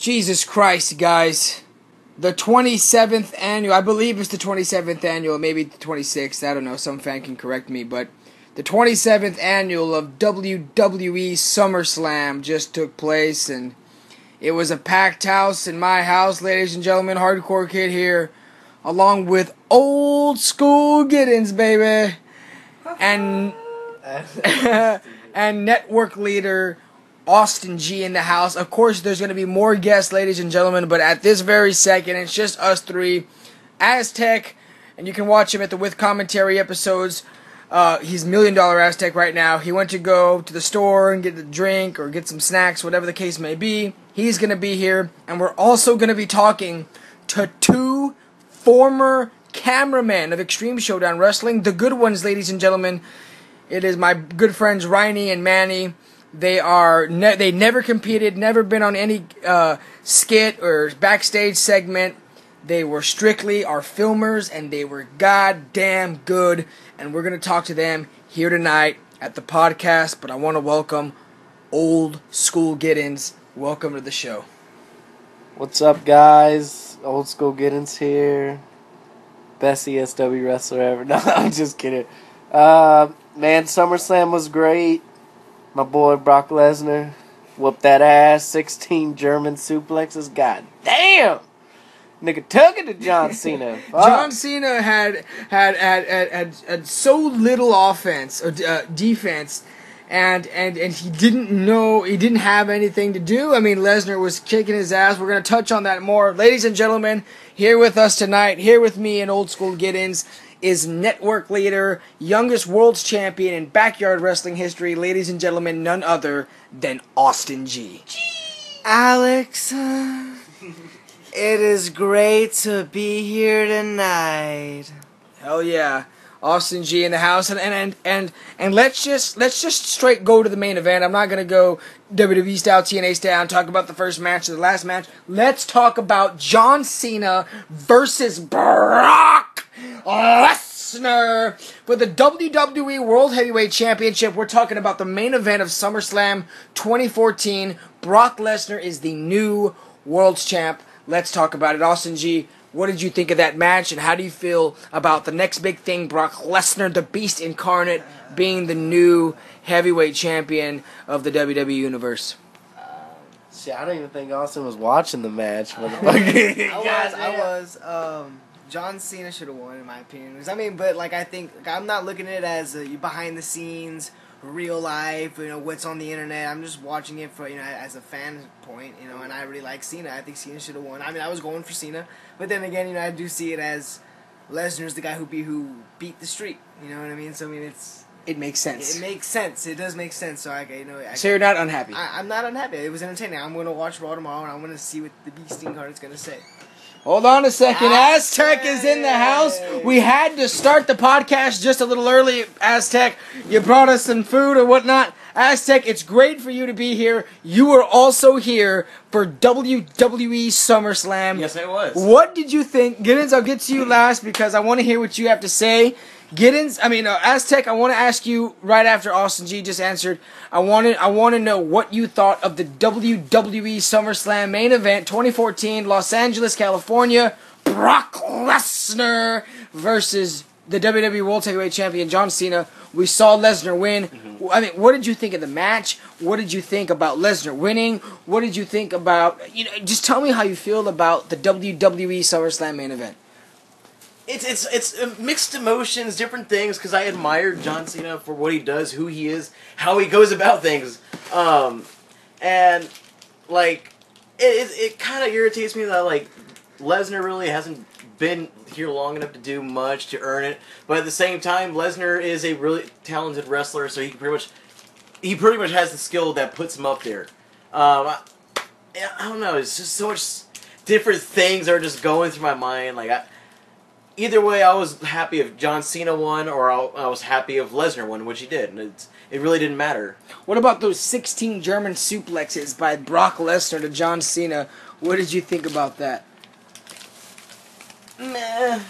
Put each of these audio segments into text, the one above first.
Jesus Christ, guys. The 27th annual, I believe it's the 27th annual, maybe the 26th, I don't know, some fan can correct me, but the 27th annual of WWE SummerSlam just took place, and it was a packed house in my house, ladies and gentlemen, Hardcore Kid here, along with Old School Giddens, baby, and and network leader Austin G in the house. Of course, there's going to be more guests, ladies and gentlemen, but at this very second, it's just us three. Aztec, and you can watch him at the With Commentary episodes. He's $1 Million Aztec right now. He went to go to the store and get a drink or get some snacks, whatever the case may be. He's going to be here, and we're also going to be talking to two former cameramen of Extreme Showdown Wrestling. The good ones, ladies and gentlemen. It is my good friends Riney and Manny. They never competed, never been on any skit or backstage segment. They were strictly our filmers, and they were goddamn good. And we're going to talk to them here tonight at the podcast. But I want to welcome Old School Giddens. Welcome to the show. What's up, guys? Old School Giddens here. Best ESW wrestler ever. No, I'm just kidding. Man, SummerSlam was great. My boy Brock Lesnar whooped that ass. 16 German suplexes. God damn! Nigga took it to John Cena. John Cena had so little offense or defense, and he didn't have anything to do. I mean, Lesnar was kicking his ass. We're gonna touch on that more, ladies and gentlemen. Here with us tonight, here with me and Old School Giddens, is network leader, youngest world's champion in backyard wrestling history, ladies and gentlemen, none other than Austin G. Alex, it is great to be here tonight. Hell yeah, Austin G in the house, and let's just straight go to the main event. I'm not gonna go WWE style, TNA style, and talk about the first match or the last match. Let's talk about John Cena versus Brock Lesnar for the WWE World Heavyweight Championship. We're talking about the main event of SummerSlam 2014. Brock Lesnar is the new World's Champ. Let's talk about it. Austin G, what did you think of that match, and how do you feel about the next big thing, Brock Lesnar, the Beast Incarnate, being the new heavyweight champion of the WWE Universe? Shit, I don't even think Austin was watching the match. Motherfucker. I was. John Cena should have won, in my opinion. But I think I'm not looking at it as behind the scenes, real life, what's on the internet. I'm just watching it for as a fan point, and I really like Cena. I think Cena should have won. I was going for Cena, but then again, I do see it as Lesnar's the guy who beat the streak. You know what I mean? So it makes sense. It makes sense. It does make sense. So so you're not unhappy? I'm not unhappy. It was entertaining. I'm going to watch Raw tomorrow, and I'm going to see what the Beast Incarnate's going to say. Hold on a second. Aztec is in the house. We had to start the podcast just a little early, Aztec. You brought us some food or whatnot. Aztec, it's great for you to be here. You were also here for WWE SummerSlam. Yes, I was. What did you think? Giddens, I'll get to you last because I want to hear what you have to say. Aztec, I want to ask you right after Austin G just answered. I want to know what you thought of the WWE SummerSlam main event 2014, Los Angeles, California. Brock Lesnar versus the WWE World Heavyweight Champion John Cena. We saw Lesnar win. Mm-hmm. What did you think of the match? What did you think about Lesnar winning? What did you think about just tell me how you feel about the WWE SummerSlam main event. It's mixed emotions, different things, because I admire John Cena for what he does, who he is, how he goes about things. And it kind of irritates me that Lesnar really hasn't been here long enough to do much to earn it. But at the same time, Lesnar is a really talented wrestler, so he pretty much has the skill that puts him up there. I don't know. It's just so much different things are just going through my mind. Either way, I was happy if John Cena won, or I was happy if Lesnar won, which he did. And it really didn't matter. What about those 16 German suplexes by Brock Lesnar to John Cena? What did you think about that? Meh.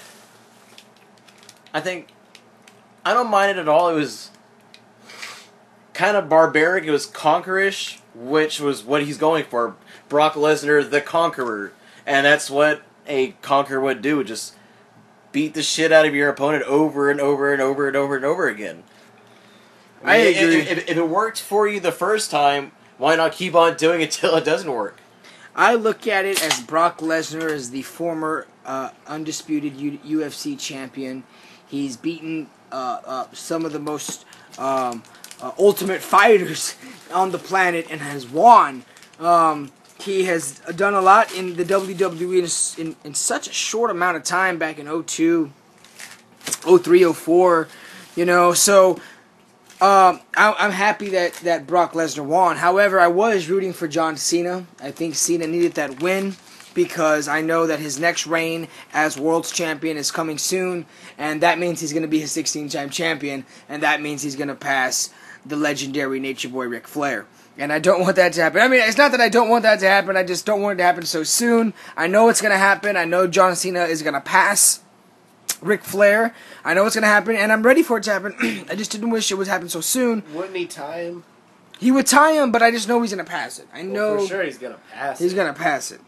I don't mind it at all. It was kind of barbaric. It was conquerish, which was what he's going for. Brock Lesnar, the Conqueror. And that's what a Conqueror would do, just beat the shit out of your opponent over and over and over and over and over again. I agree. If it worked for you the first time, why not keep on doing it till it doesn't work? I look at it as Brock Lesnar as the former undisputed UFC champion. He's beaten some of the most ultimate fighters on the planet and has won. He has done a lot in the WWE in such a short amount of time back in 02, 03, 04, so I'm happy that Brock Lesnar won. However, I was rooting for John Cena. I think Cena needed that win because I know that his next reign as World's Champion is coming soon, and that means he's going to be his 16-time champion, and that means he's going to pass the legendary Nature Boy Ric Flair. And I don't want that to happen. I mean, it's not that I don't want that to happen. I just don't want it to happen so soon. I know it's going to happen. I know John Cena is going to pass Ric Flair. I know it's going to happen, and I'm ready for it to happen. I just didn't wish it would happen so soon. Wouldn't he tie him? He would tie him, but I just know he's going to pass it. I know. Well, for sure he's going to pass it. He's going to pass it.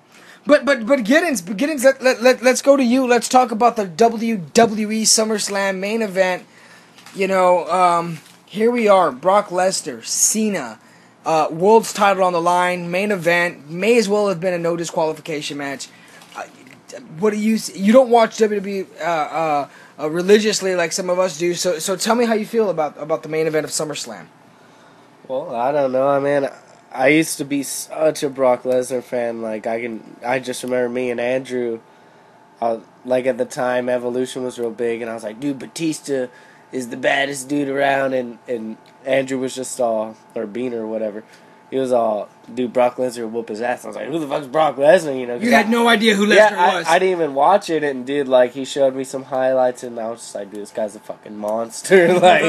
But Giddens, let's go to you. Let's talk about the WWE SummerSlam main event. Here we are. Brock Lesnar, Cena. World's title on the line, main event, may as well have been a no disqualification match. What do you don't watch WWE religiously like some of us do, so tell me how you feel about the main event of SummerSlam. Well, I don't know, man. I used to be such a Brock Lesnar fan. Like I just remember me and Andrew, like at the time Evolution was real big, and I was like, dude, Batista is the baddest dude around, and Andrew was just or Beaner or whatever. He was all, dude, Brock Lesnar would whoop his ass. I was like, who the fuck's Brock Lesnar? You had no idea who Lesnar was. I didn't even watch it, and dude, like, he showed me some highlights, and I was just like, dude, this guy's a fucking monster. Like,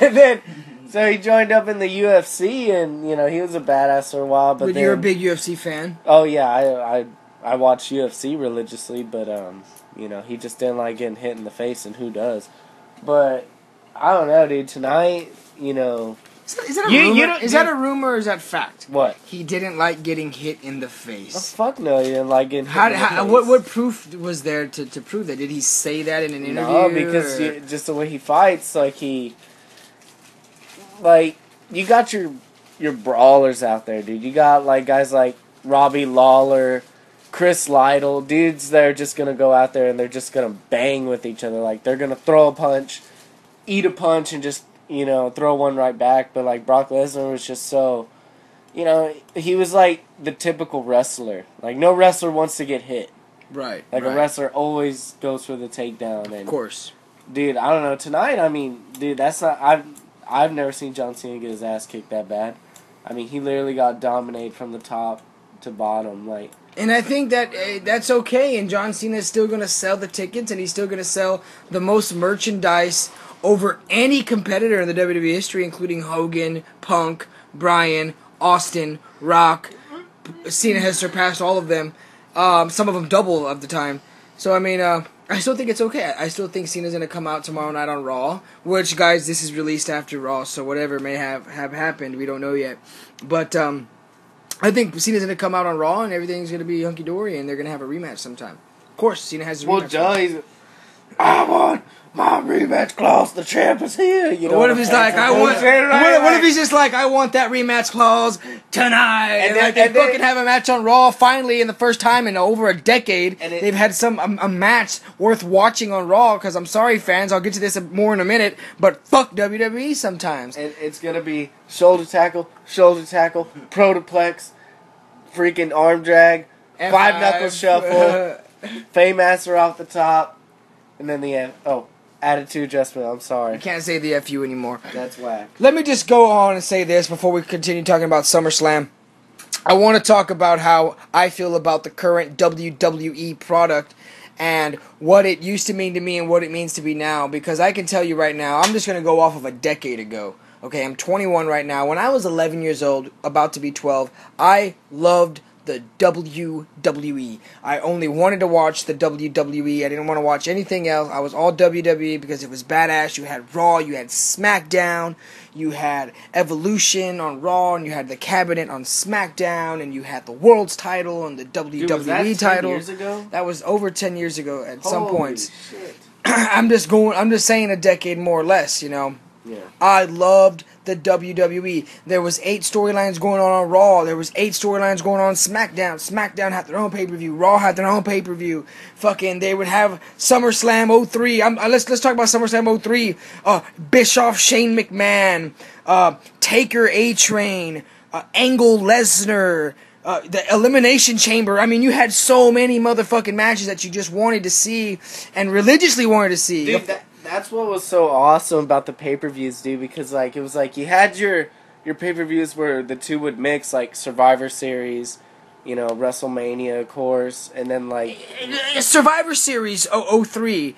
and then, so he joined up in the UFC, and, he was a badass for a while, but then... You're a big UFC fan? Oh, yeah, I watch UFC religiously, but, he just didn't like getting hit in the face, and who does? But... I don't know, dude. Tonight, Is that a rumor? Is that a rumor or is that fact? What? He didn't like getting hit in the face. Oh, fuck no, he didn't like getting hit in the face. What proof was there to prove that? Did he say that in an interview? No, because just the way he fights, you got your brawlers out there, dude. You got, guys like Robbie Lawler, Chris Lytle, dudes that are just going to go out there and they're just going to bang with each other. Like, they're going to throw a punch, eat a punch, and just, throw one right back. But, Brock Lesnar was just so, he was like the typical wrestler. Like, no wrestler wants to get hit. Right. A wrestler always goes for the takedown. And, of course. Dude, I don't know. Tonight, dude, that's not... I've never seen John Cena get his ass kicked that bad. He literally got dominated from the top to bottom. And I think that that's okay, and John Cena is still going to sell the tickets, and he's still going to sell the most merchandise over any competitor in the WWE history, including Hogan, Punk, Bryan, Austin, Rock. Cena has surpassed all of them, some of them double of the time. So, I still think it's okay. I still think Cena's going to come out tomorrow night on Raw, which, guys, this is released after Raw, so whatever may have happened, we don't know yet. But I think Cena's going to come out on Raw, and everything's going to be hunky-dory, and they're going to have a rematch sometime. Of course, Cena has a rematch. Well, I want my rematch clause. The champ is here. What if he's like, what if he's just like, I want that rematch clause tonight, and they fucking have a match on Raw finally in the first time in over a decade. They've had a match worth watching on Raw. Because I'm sorry, fans, I'll get to this more in a minute, but fuck WWE sometimes. And it's gonna be shoulder tackle, protoplex, freaking arm drag, F5. five knuckle shuffle, Faymaster off the top. And then attitude adjustment, I'm sorry. You can't say the FU anymore. That's whack. Let me just go on and say this before we continue talking about SummerSlam. I want to talk about how I feel about the current WWE product and what it used to mean to me and what it means to me now. Because I can tell you right now, I'm just going to go off of a decade ago. Okay, I'm 21 right now. When I was 11 years old, about to be 12, I loved the the WWE. I only wanted to watch the WWE. I didn't want to watch anything else. I was all WWE because it was badass. You had Raw, you had SmackDown, you had Evolution on Raw, and you had the Cabinet on SmackDown, and you had the World's title and the WWE was that 10 title. years ago? That was over 10 years ago at some Holy points. shit. I'm just saying a decade more or less, you know. Yeah. I loved the WWE. There was 8 storylines going on Raw. There was 8 storylines going on SmackDown. SmackDown had their own pay-per-view. Raw had their own pay-per-view. Fucking, they would have SummerSlam 03. Let's talk about SummerSlam 03. Bischoff, Shane McMahon, Taker, A-Train, Angle, Lesnar, the Elimination Chamber. I mean, you had so many motherfucking matches that you just wanted to see and religiously wanted to see. Dude, that's what was so awesome about the pay-per-views, dude, because, like, it was like you had your pay-per-views where the two would mix, like, Survivor Series, you know, WrestleMania, of course, and then, like... Survivor Series 03.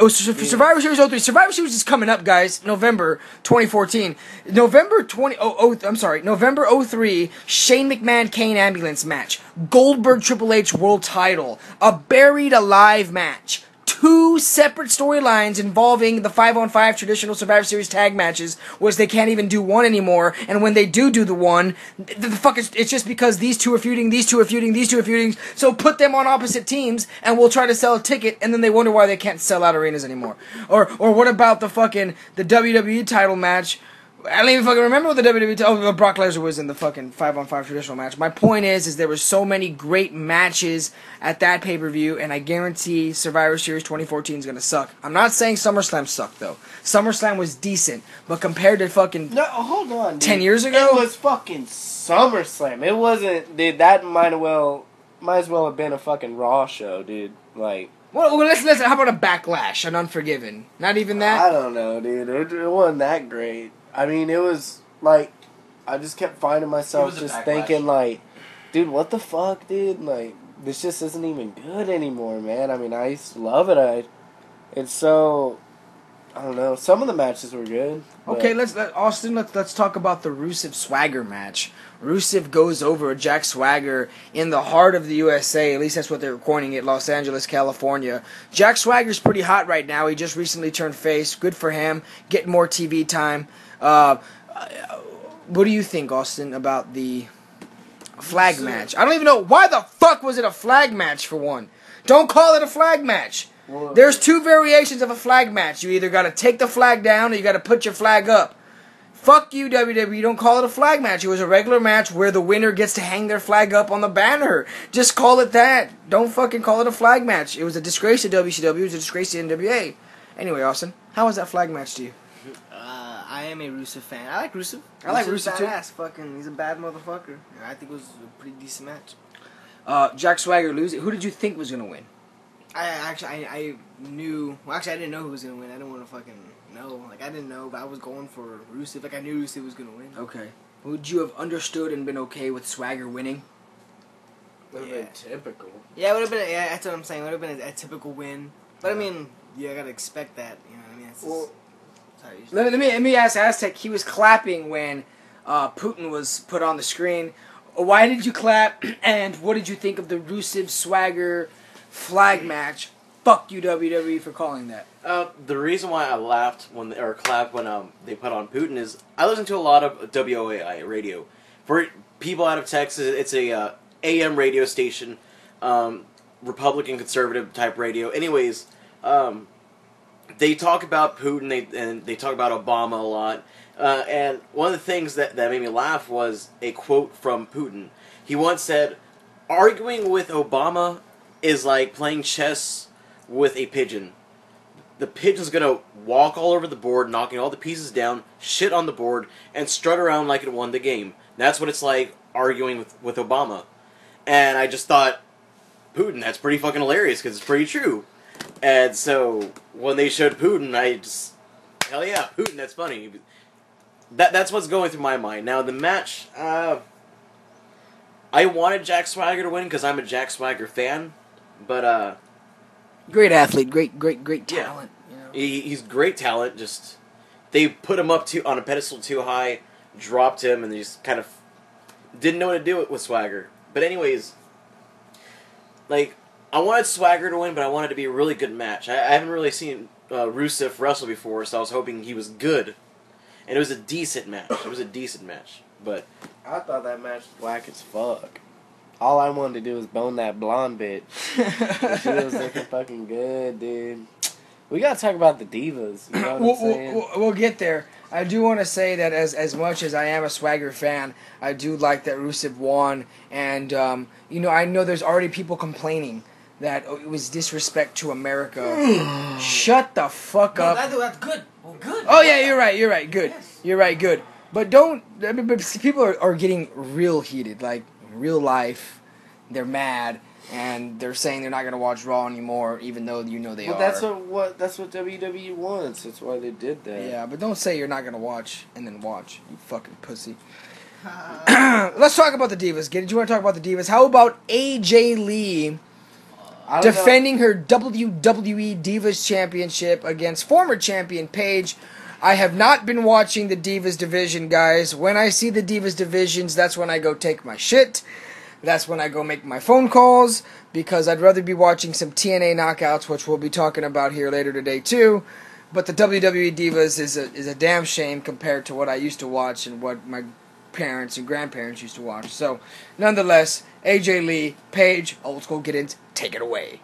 Survivor Series 03. Survivor Series is coming up, guys. November 2014. November 03. Shane McMahon Kane ambulance match. Goldberg Triple H world title. A buried alive match. 2 separate storylines involving the 5-on-5 traditional Survivor Series tag matches, was they can't even do one anymore, and when they do the one, it's just because these two are feuding, so put them on opposite teams, and we'll try to sell a ticket, and then they wonder why they can't sell out arenas anymore. Or what about the WWE title match? I don't even fucking remember what the WWE... Brock Lesnar was in the fucking 5-on-5 traditional match. My point is there were so many great matches at that pay-per-view, and I guarantee Survivor Series 2014 is going to suck. I'm not saying SummerSlam sucked, though. SummerSlam was decent, but compared to fucking... No, hold on, dude. 10 years ago? It was fucking SummerSlam. It wasn't... Dude, that might as well have been a fucking Raw show, dude. Like... Well, let's how about a Backlash, an Unforgiven? Not even that? I don't know, dude. It wasn't that great. I mean, it was, like, I just kept finding myself just thinking, like, dude, what the fuck, dude? Like, this just isn't even good anymore, man. I mean, I used to love it. It's so, I don't know. Some of the matches were good. Okay, let's talk about the Rusev Swagger match. Rusev goes over Jack Swagger in the heart of the USA. At least that's what they're coining it, Los Angeles, California. Jack Swagger's pretty hot right now. He just recently turned face. Good for him. Getting more TV time. What do you think, Austin, about the flag match? I don't even know. Why the fuck was it a flag match for one? Don't call it a flag match. Well, there's 2 variations of a flag match. You either got to take the flag down or you got to put your flag up. Fuck you, WWE. Don't call it a flag match. It was a regular match where the winner gets to hang their flag up on the banner. Just call it that. Don't fucking call it a flag match. It was a disgrace to WCW. It was a disgrace to NWA. Anyway, Austin, how was that flag match to you? I am a Rusev fan. I like Rusev. I like Rusev too. Badass. Fucking, he's a bad motherfucker. I think it was a pretty decent match. Jack Swagger losing. Who did you think was gonna win? I knew. Well, actually, I didn't know who was gonna win. I didn't want to fucking know. Like, I didn't know, but I was going for Rusev. Like, I knew Rusev was gonna win. Okay. Would you have understood and been okay with Swagger winning? Would have been typical. Yeah, it would have been. Yeah, that's what I'm saying. It would have been a typical win. But I mean, I gotta expect that. You know what I mean? It's well, let me ask Aztec. He was clapping when Putin was put on the screen. Why did you clap? And what did you think of the Rusev Swagger flag match? Fuck you, WWE, for calling that. The reason why I laughed or clapped when they put on Putin is I listen to a lot of WOAI radio. For people out of Texas, it's a AM radio station, Republican conservative type radio. Anyways, they talk about Putin and they talk about Obama a lot. And one of the things that made me laugh was a quote from Putin. He once said, "Arguing with Obama is like playing chess with a pigeon. The pigeon's gonna walk all over the board, knocking all the pieces down, shit on the board, and strut around like it won the game. That's what it's like arguing with Obama." And I just thought, Putin, that's pretty fucking hilarious, because it's pretty true. And so, when they showed Putin, I just, hell yeah, Putin, that's funny. That's what's going through my mind. Now, the match, I wanted Jack Swagger to win, because I'm a Jack Swagger fan, but, great athlete, great talent. Yeah. You know? He's great talent, just, they put him up on a pedestal too high, dropped him, and they just kind of didn't know what to do with Swagger. But anyways, like, I wanted Swagger to win, but I wanted it to be a really good match. I haven't really seen Rusev wrestle before, so I was hoping he was good. And it was a decent match. But I thought that match was whack as fuck. All I wanted to do was bone that blonde bitch. She was looking fucking good, dude. We gotta talk about the divas. You know what I'm saying? We'll get there. I do want to say that as much as I am a Swagger fan, I do like that Rusev won. And, I know there's already people complaining that it was disrespect to America. Shut the fuck up. That's good. Well, good. Oh, yeah, you're right. Good. Yes. You're right, good. But people are getting real heated. Like, real life, they're mad. And they're saying they're not going to watch Raw anymore, even though they are. That's what WWE wants. That's why they did that. Yeah, but don't say you're not going to watch and then watch, you fucking pussy. Let's talk about the Divas. Did you want to talk about the Divas? How about AJ Lee defending her WWE Divas Championship against former champion Paige? I have not been watching the Divas division, guys. When I see the Divas divisions, that's when I go take my shit. That's when I go make my phone calls, because I'd rather be watching some TNA knockouts, which we'll be talking about here later today too. But the WWE Divas is a damn shame compared to what I used to watch and what my parents and grandparents used to watch. So, nonetheless, AJ Lee, Paige, old school get-ins, take it away.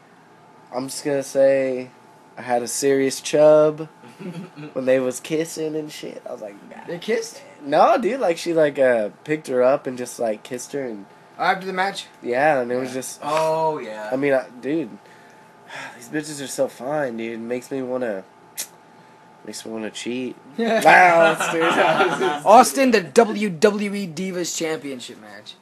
I'm just gonna say, I had a serious chub when they was kissing and shit. I was like, nah. They kissed? No, dude, like she picked her up and just like kissed her and. After the match? Yeah, and it was just. Oh yeah. I mean, dude, these bitches are so fine, dude. It makes me wanna cheat. Wow, that's Austin, the WWE Divas Championship match.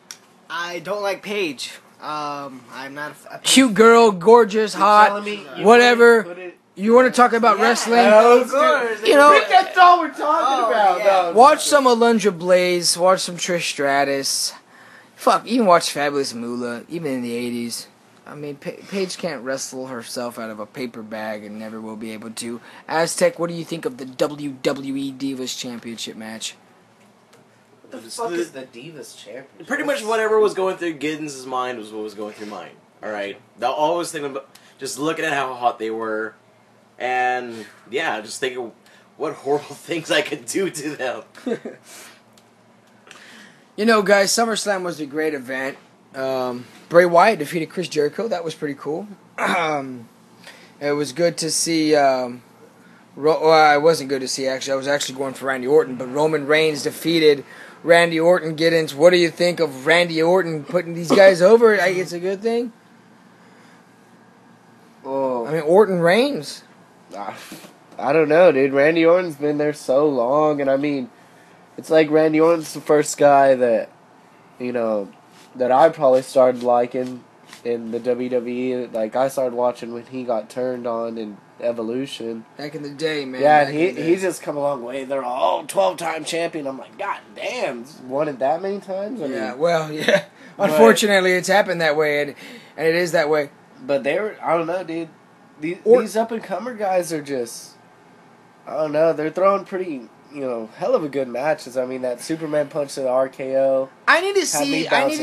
I don't like Paige. I'm not a Cute girl, gorgeous, hot, whatever. You want to talk about wrestling? Of course. That's all we're talking about. yeah. No, Watch some Alundra Blaze. Watch some Trish Stratus. Fuck, even watch Fabulous Moolah, even in the 80s. I mean, Paige can't wrestle herself out of a paper bag and never will be able to. Aztec, what do you think of the WWE Divas Championship match? What the fuck is the Divas Championship? Pretty much whatever was going through Giddens' mind was what was going through mine. Alright? I always thinking about just looking at how hot they were, and yeah, just thinking what horrible things I could do to them. You know, guys, SummerSlam was a great event. Bray Wyatt defeated Chris Jericho. That was pretty cool. It was good to see. It wasn't good to see, actually. I was actually going for Randy Orton, but Roman Reigns defeated Randy Orton. Giddens, what do you think of Randy Orton putting these guys over? It's a good thing. Oh, I mean, Orton reigns. I don't know, dude. Randy Orton's been there so long, and I mean, it's like Randy Orton's the first guy that, that I probably started liking in the WWE. Like, I started watching when he got turned on in Evolution. Back in the day, man. Yeah, and he's just come a long way. They're all 12-time champion. I'm like, God damn, won it that many times? I mean, well, yeah. Unfortunately, it's happened that way, and it is that way. But I don't know, dude. These up-and-comer guys are just, I don't know, they're throwing pretty, hell of a good matches. I mean, that Superman punch to the RKO. I need to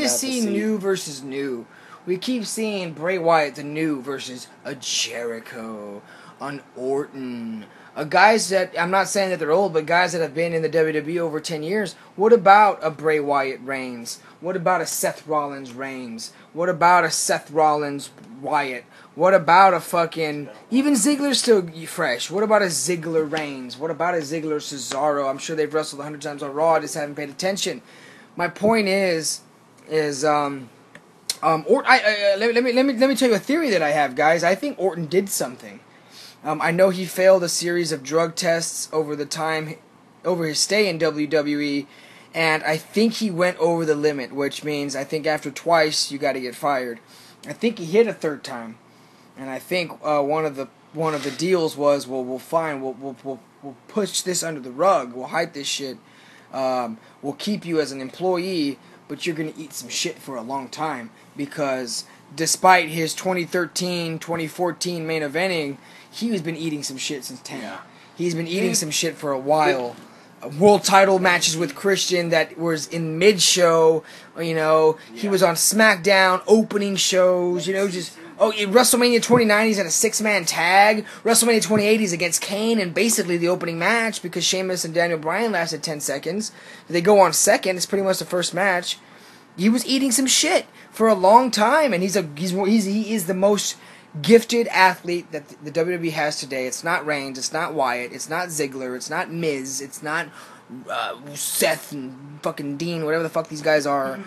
see new versus new. We keep seeing Bray Wyatt, the new, versus a Jericho, an Orton, guys that, I'm not saying that they're old, but guys that have been in the WWE over 10 years. What about a Bray Wyatt Reigns? What about a Seth Rollins Reigns? What about a Seth Rollins Wyatt? What about a fucking... Even Ziggler's still fresh. What about a Ziggler Reigns? What about a Ziggler Cesaro? I'm sure they've wrestled 100 times on Raw. I just haven't paid attention. My point is let me tell you a theory that I have, guys. I think Orton did something. I know he failed a series of drug tests over his stay in WWE, and I think he went over the limit, which means I think after twice you got to get fired. I think he hit a third time, and I think one of the deals was, well, we'll push this under the rug, we'll hide this shit, we'll keep you as an employee, but you're gonna eat some shit for a long time, because despite his 2013, 2014 main eventing, he's been eating some shit since 10. Yeah. He's been eating some shit for a while. world title matches with Christian that was in mid-show. He was on SmackDown opening shows. Just WrestleMania 29 he's in a 6-man tag. WrestleMania 28 he's against Kane in basically the opening match because Sheamus and Daniel Bryan lasted 10 seconds. They go on second. It's pretty much the first match. He was eating some shit for a long time, and he is the most gifted athlete that the WWE has today. It's not Reigns, it's not Wyatt, it's not Ziggler, it's not Miz, it's not Seth and fucking Dean, whatever the fuck these guys are.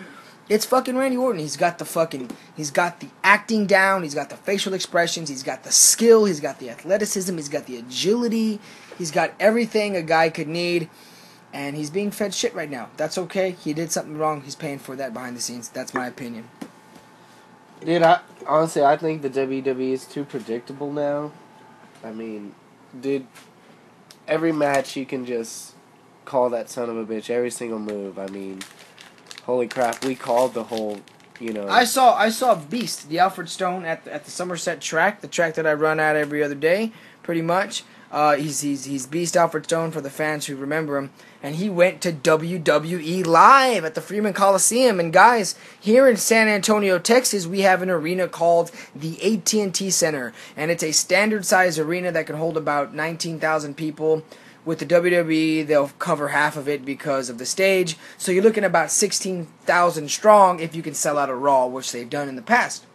It's fucking Randy Orton. He's got the acting down, he's got the facial expressions, he's got the skill, he's got the athleticism, he's got the agility, he's got everything a guy could need. And he's being fed shit right now. That's okay. He did something wrong. He's paying for that behind the scenes. That's my opinion. Dude, honestly, I think the WWE is too predictable now. I mean, dude, every match you can just call that son of a bitch. Every single move. I mean, holy crap. We called the whole, I saw Beast, the Alfred Stone, at the Somerset track. The track that I run at every other day, pretty much. He's Beast Alfred Stone for the fans who remember him. And he went to WWE Live at the Freeman Coliseum. And guys, here in San Antonio, Texas, we have an arena called the AT&T Center. And it's a standard size arena that can hold about 19,000 people. With the WWE, they'll cover half of it because of the stage. So you're looking at about 16,000 strong if you can sell out a Raw, which they've done in the past.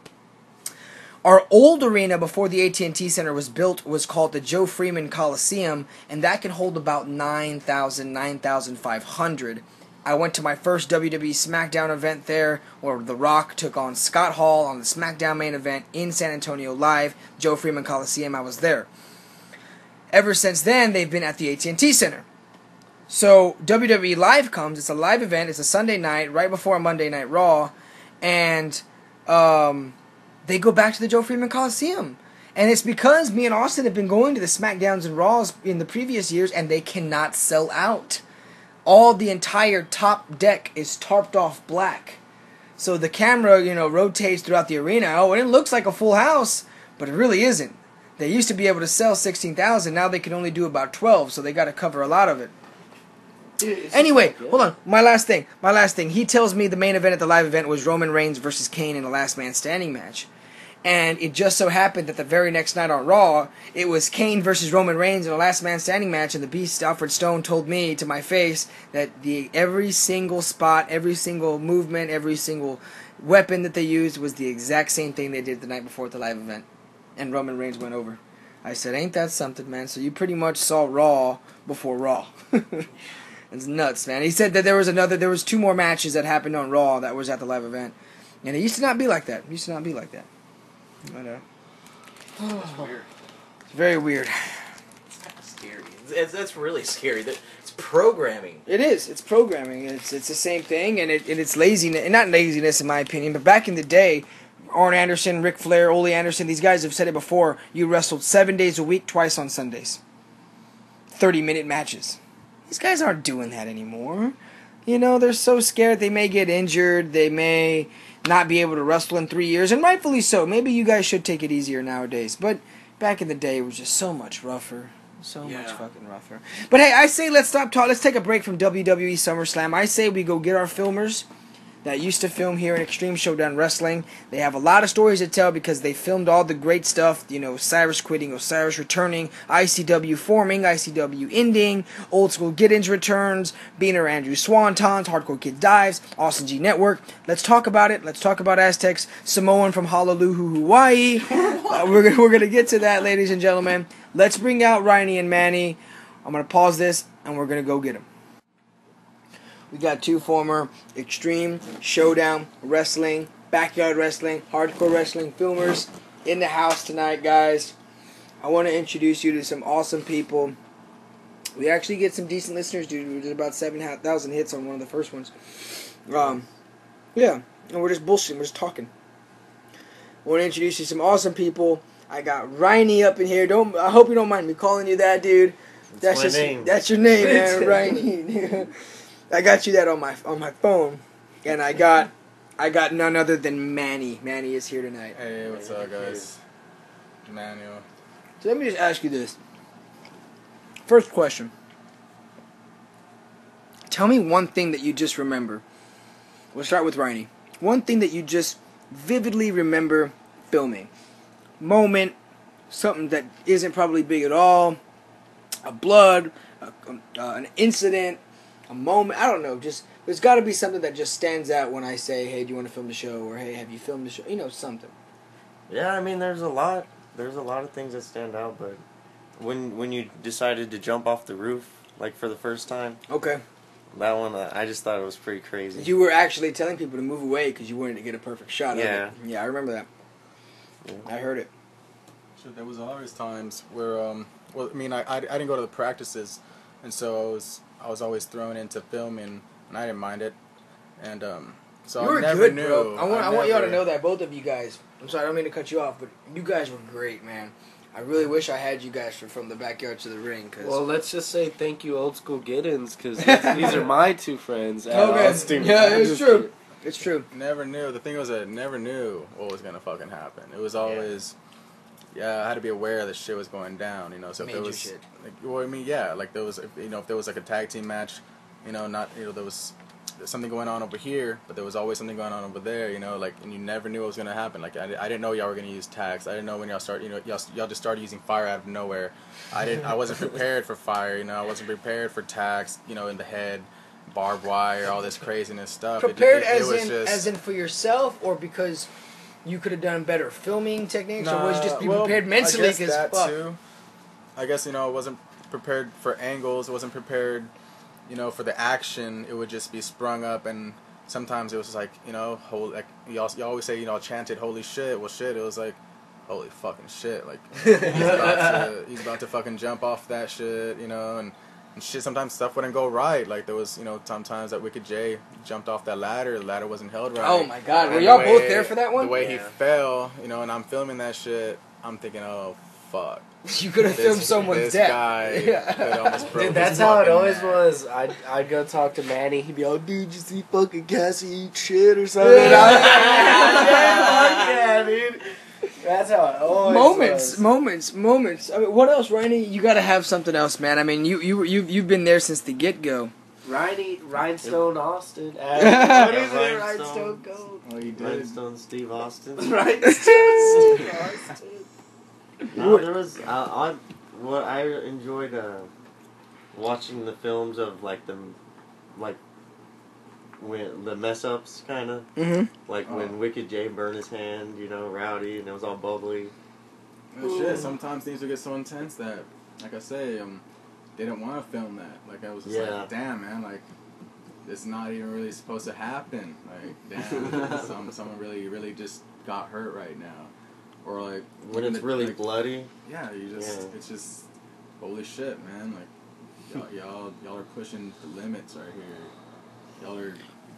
Our old arena before the AT&T Center was built was called the Joe Freeman Coliseum, and that can hold about 9,500. I went to my first WWE SmackDown event there, where The Rock took on Scott Hall on the SmackDown main event in San Antonio Live, Joe Freeman Coliseum. I was there. Ever since then, they've been at the AT&T Center. So WWE Live comes. It's a live event. It's a Sunday night, right before a Monday Night Raw, and they go back to the Joe Freeman Coliseum. And it's because me and Austin have been going to the SmackDowns and Raws in the previous years, and they cannot sell out. The entire top deck is tarped off black. So the camera, rotates throughout the arena. And it looks like a full house, but it really isn't. They used to be able to sell 16,000. Now they can only do about 12, so they got to cover a lot of it. Anyway, hold on. My last thing. He tells me the main event at the live event was Roman Reigns versus Kane in a last man standing match. And it just so happened that the very next night on Raw, it was Kane versus Roman Reigns in a last man standing match, and the Beast Alfred Stone told me to my face that every single spot, every single movement, every single weapon that they used was the exact same thing they did the night before at the live event. And Roman Reigns went over. I said, ain't that something, man? So you pretty much saw Raw before Raw. It's nuts, man. He said that there was 2 more matches that happened on Raw that was at the live event. And it used to not be like that. I know. That's weird. It's very weird. It's kind of scary. That's really scary. It's programming. It is. It's programming. It's the same thing, and it's laziness. And not laziness, in my opinion, but back in the day, Arn Anderson, Ric Flair, Ole Anderson, these guys have said it before, you wrestled 7 days a week, twice on Sundays. 30-minute matches. These guys aren't doing that anymore. They're so scared they may get injured, they may not be able to wrestle in 3 years, and rightfully so. Maybe you guys should take it easier nowadays. But back in the day, it was just so much rougher. Much fucking rougher. But hey, I say let's stop talking. Let's take a break from WWE SummerSlam. I say we go get our filmers that used to film here in Extreme Showdown Wrestling. They have a lot of stories to tell because they filmed all the great stuff. Cyrus quitting, Osiris returning, ICW forming, ICW ending, Old School Get-Ins returns, Beaner Andrew Swantons, Hardcore Kid Dives, Austin G Network. Let's talk about it. Let's talk about Aztecs, Samoan from Honolulu, Hawaii. We're gonna get to that, ladies and gentlemen. Let's bring out Riney and Manny. I'm gonna pause this and we're gonna go get them. We got 2 former Extreme Showdown Wrestling, Backyard Wrestling, Hardcore Wrestling filmers in the house tonight, guys. I want to introduce you to some awesome people. We actually get some decent listeners, dude. We did about 7,000 hits on one of the first ones. Yeah, and we're just bullshitting. We're just talking. I want to introduce you to some awesome people. I got Riney up in here. I hope you don't mind me calling you that, dude. That's my name. That's your name, man, Riney. I got you that on my phone, and I got none other than Manny. Manny is here tonight. Hey, what's up, guys? Manuel. So let me just ask you this. First question. Tell me one thing that you just remember. We'll start with Riney. One thing that you just vividly remember filming. Moment, something that isn't probably big at all, a blood, an incident, a moment, I don't know, just, there's got to be something that just stands out when I say, hey, do you want to film the show, or hey, have you filmed the show, you know, something. Yeah, I mean, there's a lot of things that stand out, but when you decided to jump off the roof, like, for the first time, Okay. that one, I just thought it was pretty crazy. You were actually telling people to move away because you wanted to get a perfect shot of Yeah. it. Yeah, I remember that. Yeah. I heard it. Shit, there was always times where, well, I mean, I didn't go to the practices, and so I was always thrown into filming, and I didn't mind it, and so You were I never good, knew. bro. I want y'all to never- know that, both of you guys. I'm sorry, I don't mean to cut you off, but you guys were great, man. I really wish I had you guys from the backyard to the ring. Cause Well, let's just say thank you, Old School Giddens, because these are my two friends. okay. Exteme. Yeah, it's true. It's true. Never knew. The thing was that I never knew what was gonna fucking happen. It was always, I had to be aware that shit was going down. You know, so if there Major was, shit. like, well, I mean, yeah, like there was, if there was like a tag team match, there was something going on over here, but there was always something going on over there. You know, like, and you never knew what was gonna happen. Like, I didn't know y'all were gonna use tags. I didn't know when y'all start. Y'all just started using fire out of nowhere. I wasn't prepared for fire. You know, I wasn't prepared for tags. You know, in the head. Barbed wire, all this craziness stuff. Prepared It was as in for yourself, or because you could have done better filming techniques, or was you just be well, prepared mentally? I guess Because that fuck. too. I guess I wasn't prepared for angles. I wasn't prepared, for the action. It would just be sprung up, and sometimes it was like like y'all always say chanted holy shit. Well, shit, it was like holy fucking shit. Like he's about to fucking jump off that shit, and shit, sometimes stuff wouldn't go right. Like, there was, sometimes that Wicked J jumped off that ladder. The ladder wasn't held right. Oh my god, were And y'all the both way- there for that one? The way he Yeah. fell, and I'm filming that shit, I'm thinking, oh, fuck. You could have filmed someone's this death. guy Yeah. could almost broke Dude, his that's how it fucking always neck. was. I'd go talk to Manny. He'd be like, dude, you see fucking Cassie eat shit or something? Yeah, dude. That's how it always Moments. I mean, what else, Rainey? You got to have something else, man. I mean, you've been there since the get go. Rhinestone Austin. What Yeah, is it? Rhinestone. Rhinestone Gold. Oh, you did. Rhinestone Steve Austin. Rhinestone Steve Austin. No, there was what I enjoyed watching the films of when the mess ups kind of Mm-hmm. when Wicked J burned his hand, Rowdy, and it was all bubbly. Oh, shit, sometimes things would get so intense that, like I say, they didn't want to film that. Like, I was just like, damn, man, like, it's not even really supposed to happen. Like, damn, someone really, really just got hurt right now. Or, like... When it's really bloody. Yeah, it's just, holy shit, man. Like, y'all are pushing the limits right here.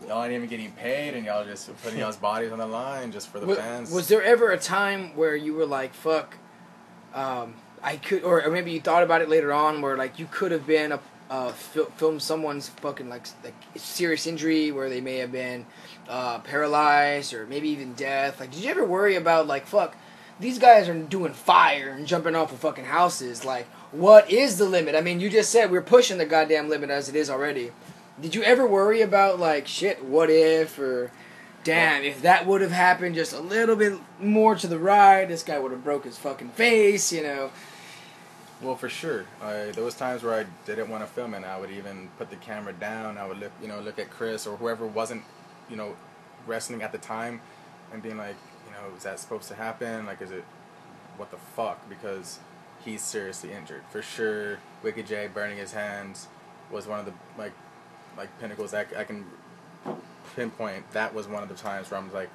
Y'all ain't even getting paid, and y'all just putting y'all's bodies on the line just for the fans. Was there ever a time where you were like, fuck, I could, or maybe you thought about it later on, where like you could have been film someone's fucking like serious injury, where they may have been paralyzed or maybe even death? Like, did you ever worry about like, fuck, these guys are doing fire and jumping off of fucking houses? Like, what is the limit? I mean, you just said we're pushing the goddamn limit as it is already. Did you ever worry about like, shit, what if, or damn, if that would have happened just a little bit more to the right, this guy would have broke his fucking face, Well, for sure. There was times where I didn't want to film, and I would even put the camera down. I would look at Chris or whoever wasn't, wrestling at the time, and being like, is that supposed to happen? Like, is it, what the fuck? Because he's seriously injured. For sure, Wicked J burning his hands was one of the, like pinnacles I can pinpoint. That was one of the times where I'm like,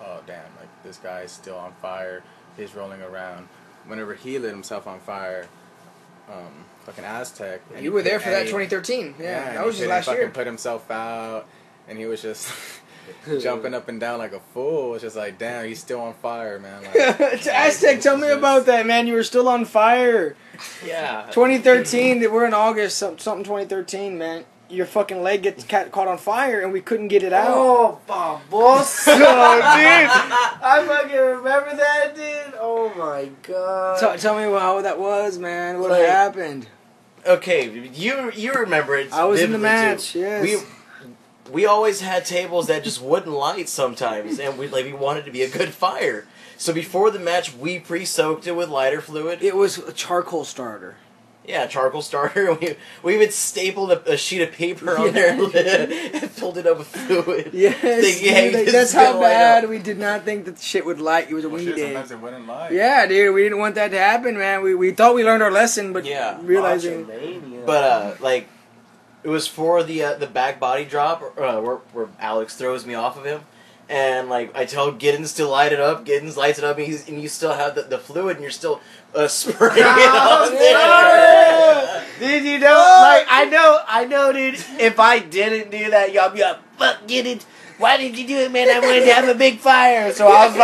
oh, damn, like, this guy's still on fire. He's rolling around. Whenever he lit himself on fire, fucking Aztec. And You were there for that and he- 2013. Yeah, that was just he last fucking year. put himself out, and he was just jumping up and down like a fool. It's just like, damn, he's still on fire, man. Like, Aztec, tell me about that, man. You were still on fire. Yeah. 2013, we're in August, something 2013, man. Your fucking leg gets caught on fire, and we couldn't get it out. Oh, baboso, dude. I fucking remember that, dude. Oh, my God. Tell me how that was, man. What Like- happened? Okay, you remember it. I was in the vividly, match. too. Yes. We always had tables that just wouldn't light sometimes, and we wanted to be a good fire. So before the match, we pre-soaked it with lighter fluid. It was a charcoal starter. Yeah, charcoal starter. We would staple a sheet of paper on there and filled it up with fluid. Yes, Thinking, hey, dude, this that's is gonna how light bad up. we did not think that shit would light. It was a windy day. Sometimes it wouldn't lie. Yeah, dude, we didn't want that to happen, man. We thought we learned our lesson, but Yeah. realizing But like, it was for the back body drop where Alex throws me off of him, and like I tell Giddens to light it up. Giddens lights it up, and you still have the fluid, and you're still spraying it on there. Dude, you know, like, I know, dude, if I didn't do that, y'all be like, fuck, get it. Why did you do it, man? I wanted to have a big fire. So I was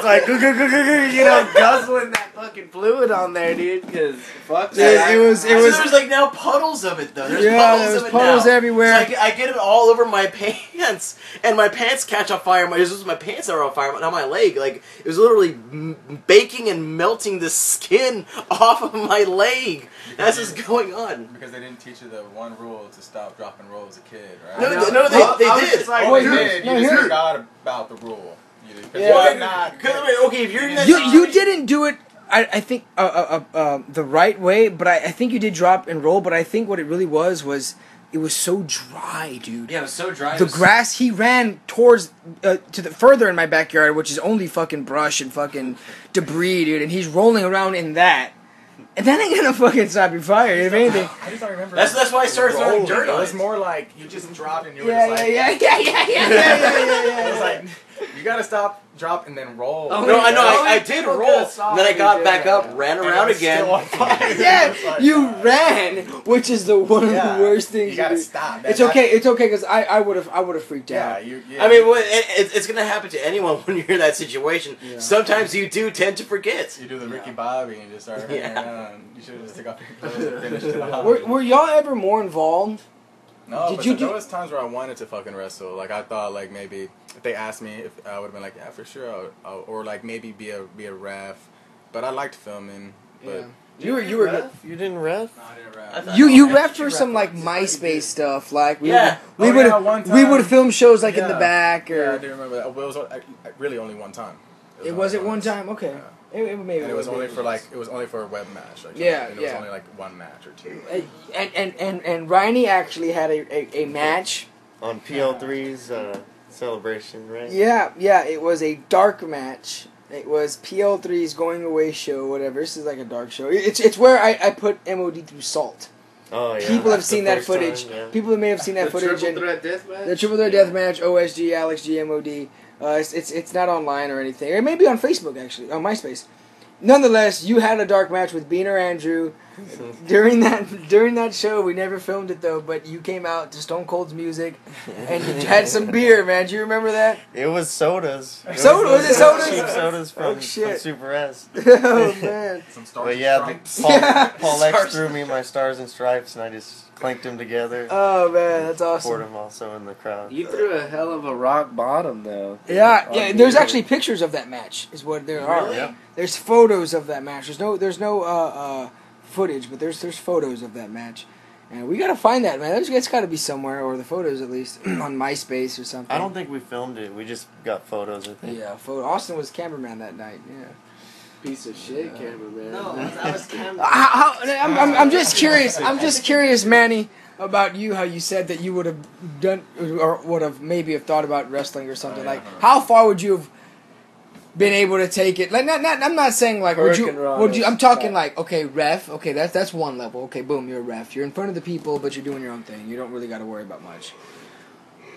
like, you know, guzzling that fucking fluid on there, dude, because fuck Dude, that. it was There's like now puddles of it though. There's Yeah, puddles there's of it puddles now. everywhere. So I get it all over my pants, and my pants catch on fire. This was my pants that were on fire, not my leg. Like it was literally baking and melting the skin off of my leg. That's what's going on. Because they didn't teach you the one rule to stop dropping roll as a kid, right? No, they I was did. just like, Oh, wait, you here- did. no, You just here- forgot about the rule. You did. 'Cause Yeah. you're not. Okay, if you're in that you situation- didn't do it. I think the right way, but I think you did drop and roll. But I think what it really was it was so dry, dude. Yeah, it was so dry. The grass, he ran towards to the further in my backyard, which is only fucking brush and fucking debris, dude. And he's rolling around in that, and that ain't gonna fucking stop your fire. If anything, I just don't remember. That's why I started throwing rolling. dirt It on was it. more like you just dropped and you were yeah, just like. yeah. It was like you gotta stop, drop, and then roll. Oh, No, I know. I Only did people roll. could've saw Then I me got do back that. up, ran And around it was again. still on fire. Yeah, It's like, you ran, which is one of Yeah, the worst things. You gotta to do. stop. It's okay. It's okay because I would have freaked Yeah, out. I mean, it's gonna happen to anyone when you're in that situation. Yeah. Sometimes you do tend to forget. you do the Ricky Bobby and you just start hanging Yeah. around. You should have just took off your clothes and finished it off. Were y'all ever more involved? No, Did but you there do- was times where I wanted to fucking wrestle. Like I thought, like maybe if they asked me, if I would have been like, yeah, for sure, or like maybe be a ref. But I liked filming. But You were good. You didn't ref? no, I didn't I ref. thought- You I ref thought for you some ref like once. MySpace stuff, like Yeah. we Oh, would yeah, one we would time. film shows like in the Yeah. back Yeah, I or do remember that. It was really only one time. it was only it one once. time. Okay, Yeah. it maybe And it was only maybe. for like it was only for a web match. Like, Yeah, and it was yeah. only like one match or two. And Riney actually had a match. On PL3's celebration, right? Yeah, it was a dark match. It was PL3's going away show, whatever. This is like a dark show. It's where I put MOD through salt. Oh, yeah. People have That's the seen that first footage. time, yeah. People may have seen that footage. Triple And threat deathmatch? the Triple Threat Death Match, OSG, Alex G, MOD. It's not online or anything. It may be on Facebook actually, on MySpace. Nonetheless, you had a dark match with Bean or Andrew. During that show, we never filmed it though, but you came out to Stone Cold's music and you had some beer, man. Do you remember that? It was sodas. Was it sodas? Cheap sodas from, Oh, shit. from Super S. Oh man. Some stars But and yeah, stripes. Paul X threw me my stars and stripes, and I just clanked them together. Oh man, that's Poured awesome. them also in the crowd. You threw a hell of a rock bottom, though. Yeah. There's actually pictures of that match. Is what there are. Really? Yeah. There's photos of that match. There's no footage, but there's photos of that match, and we gotta find that, man. It's gotta be somewhere, or the photos at least on MySpace or something. I don't think we filmed it. We just got photos, I think. Yeah, Austin was cameraman that night. Yeah. Piece of shit, cameraman. No, I was camera. I'm just curious. I'm just curious, Manny, about you. How you said that you would have done, or would have maybe have thought about wrestling or something. Oh, yeah. Like, how far would you have been able to take it? Like, not. I'm not saying like Hurricane Run would you? is I'm talking fat. like, okay, ref. Okay, that's one level. Okay, boom, you're a ref. You're in front of the people, but you're doing your own thing. You don't really got to worry about much.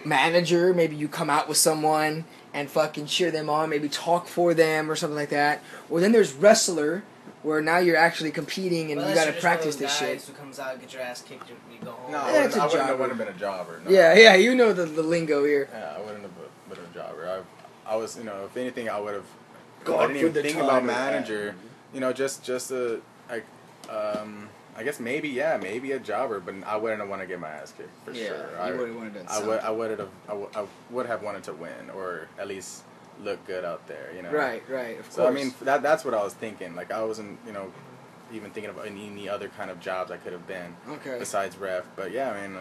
Manager, maybe you come out with someone and fucking cheer them on, maybe talk for them or something like that. Well, then there's wrestler, where now you're actually competing and you got to practice this shit. Who comes out, get your ass kicked, and you go home. No, Yeah, it's a I wouldn't jobber. have been a jobber. No. Yeah, you know the lingo here. Yeah, I wouldn't have been a jobber. I was, if anything, I would have. Gone I didn't even for the think about title. manager. Just a like, I guess maybe a jobber, but I wouldn't want to get my ass kicked for sure. you would have wanted to. I would have wanted to win or at least look good out there. Right, of course. So I mean, that's what I was thinking. Like I wasn't, even thinking about any other kind of jobs I could have been Okay. besides ref. But yeah, I mean,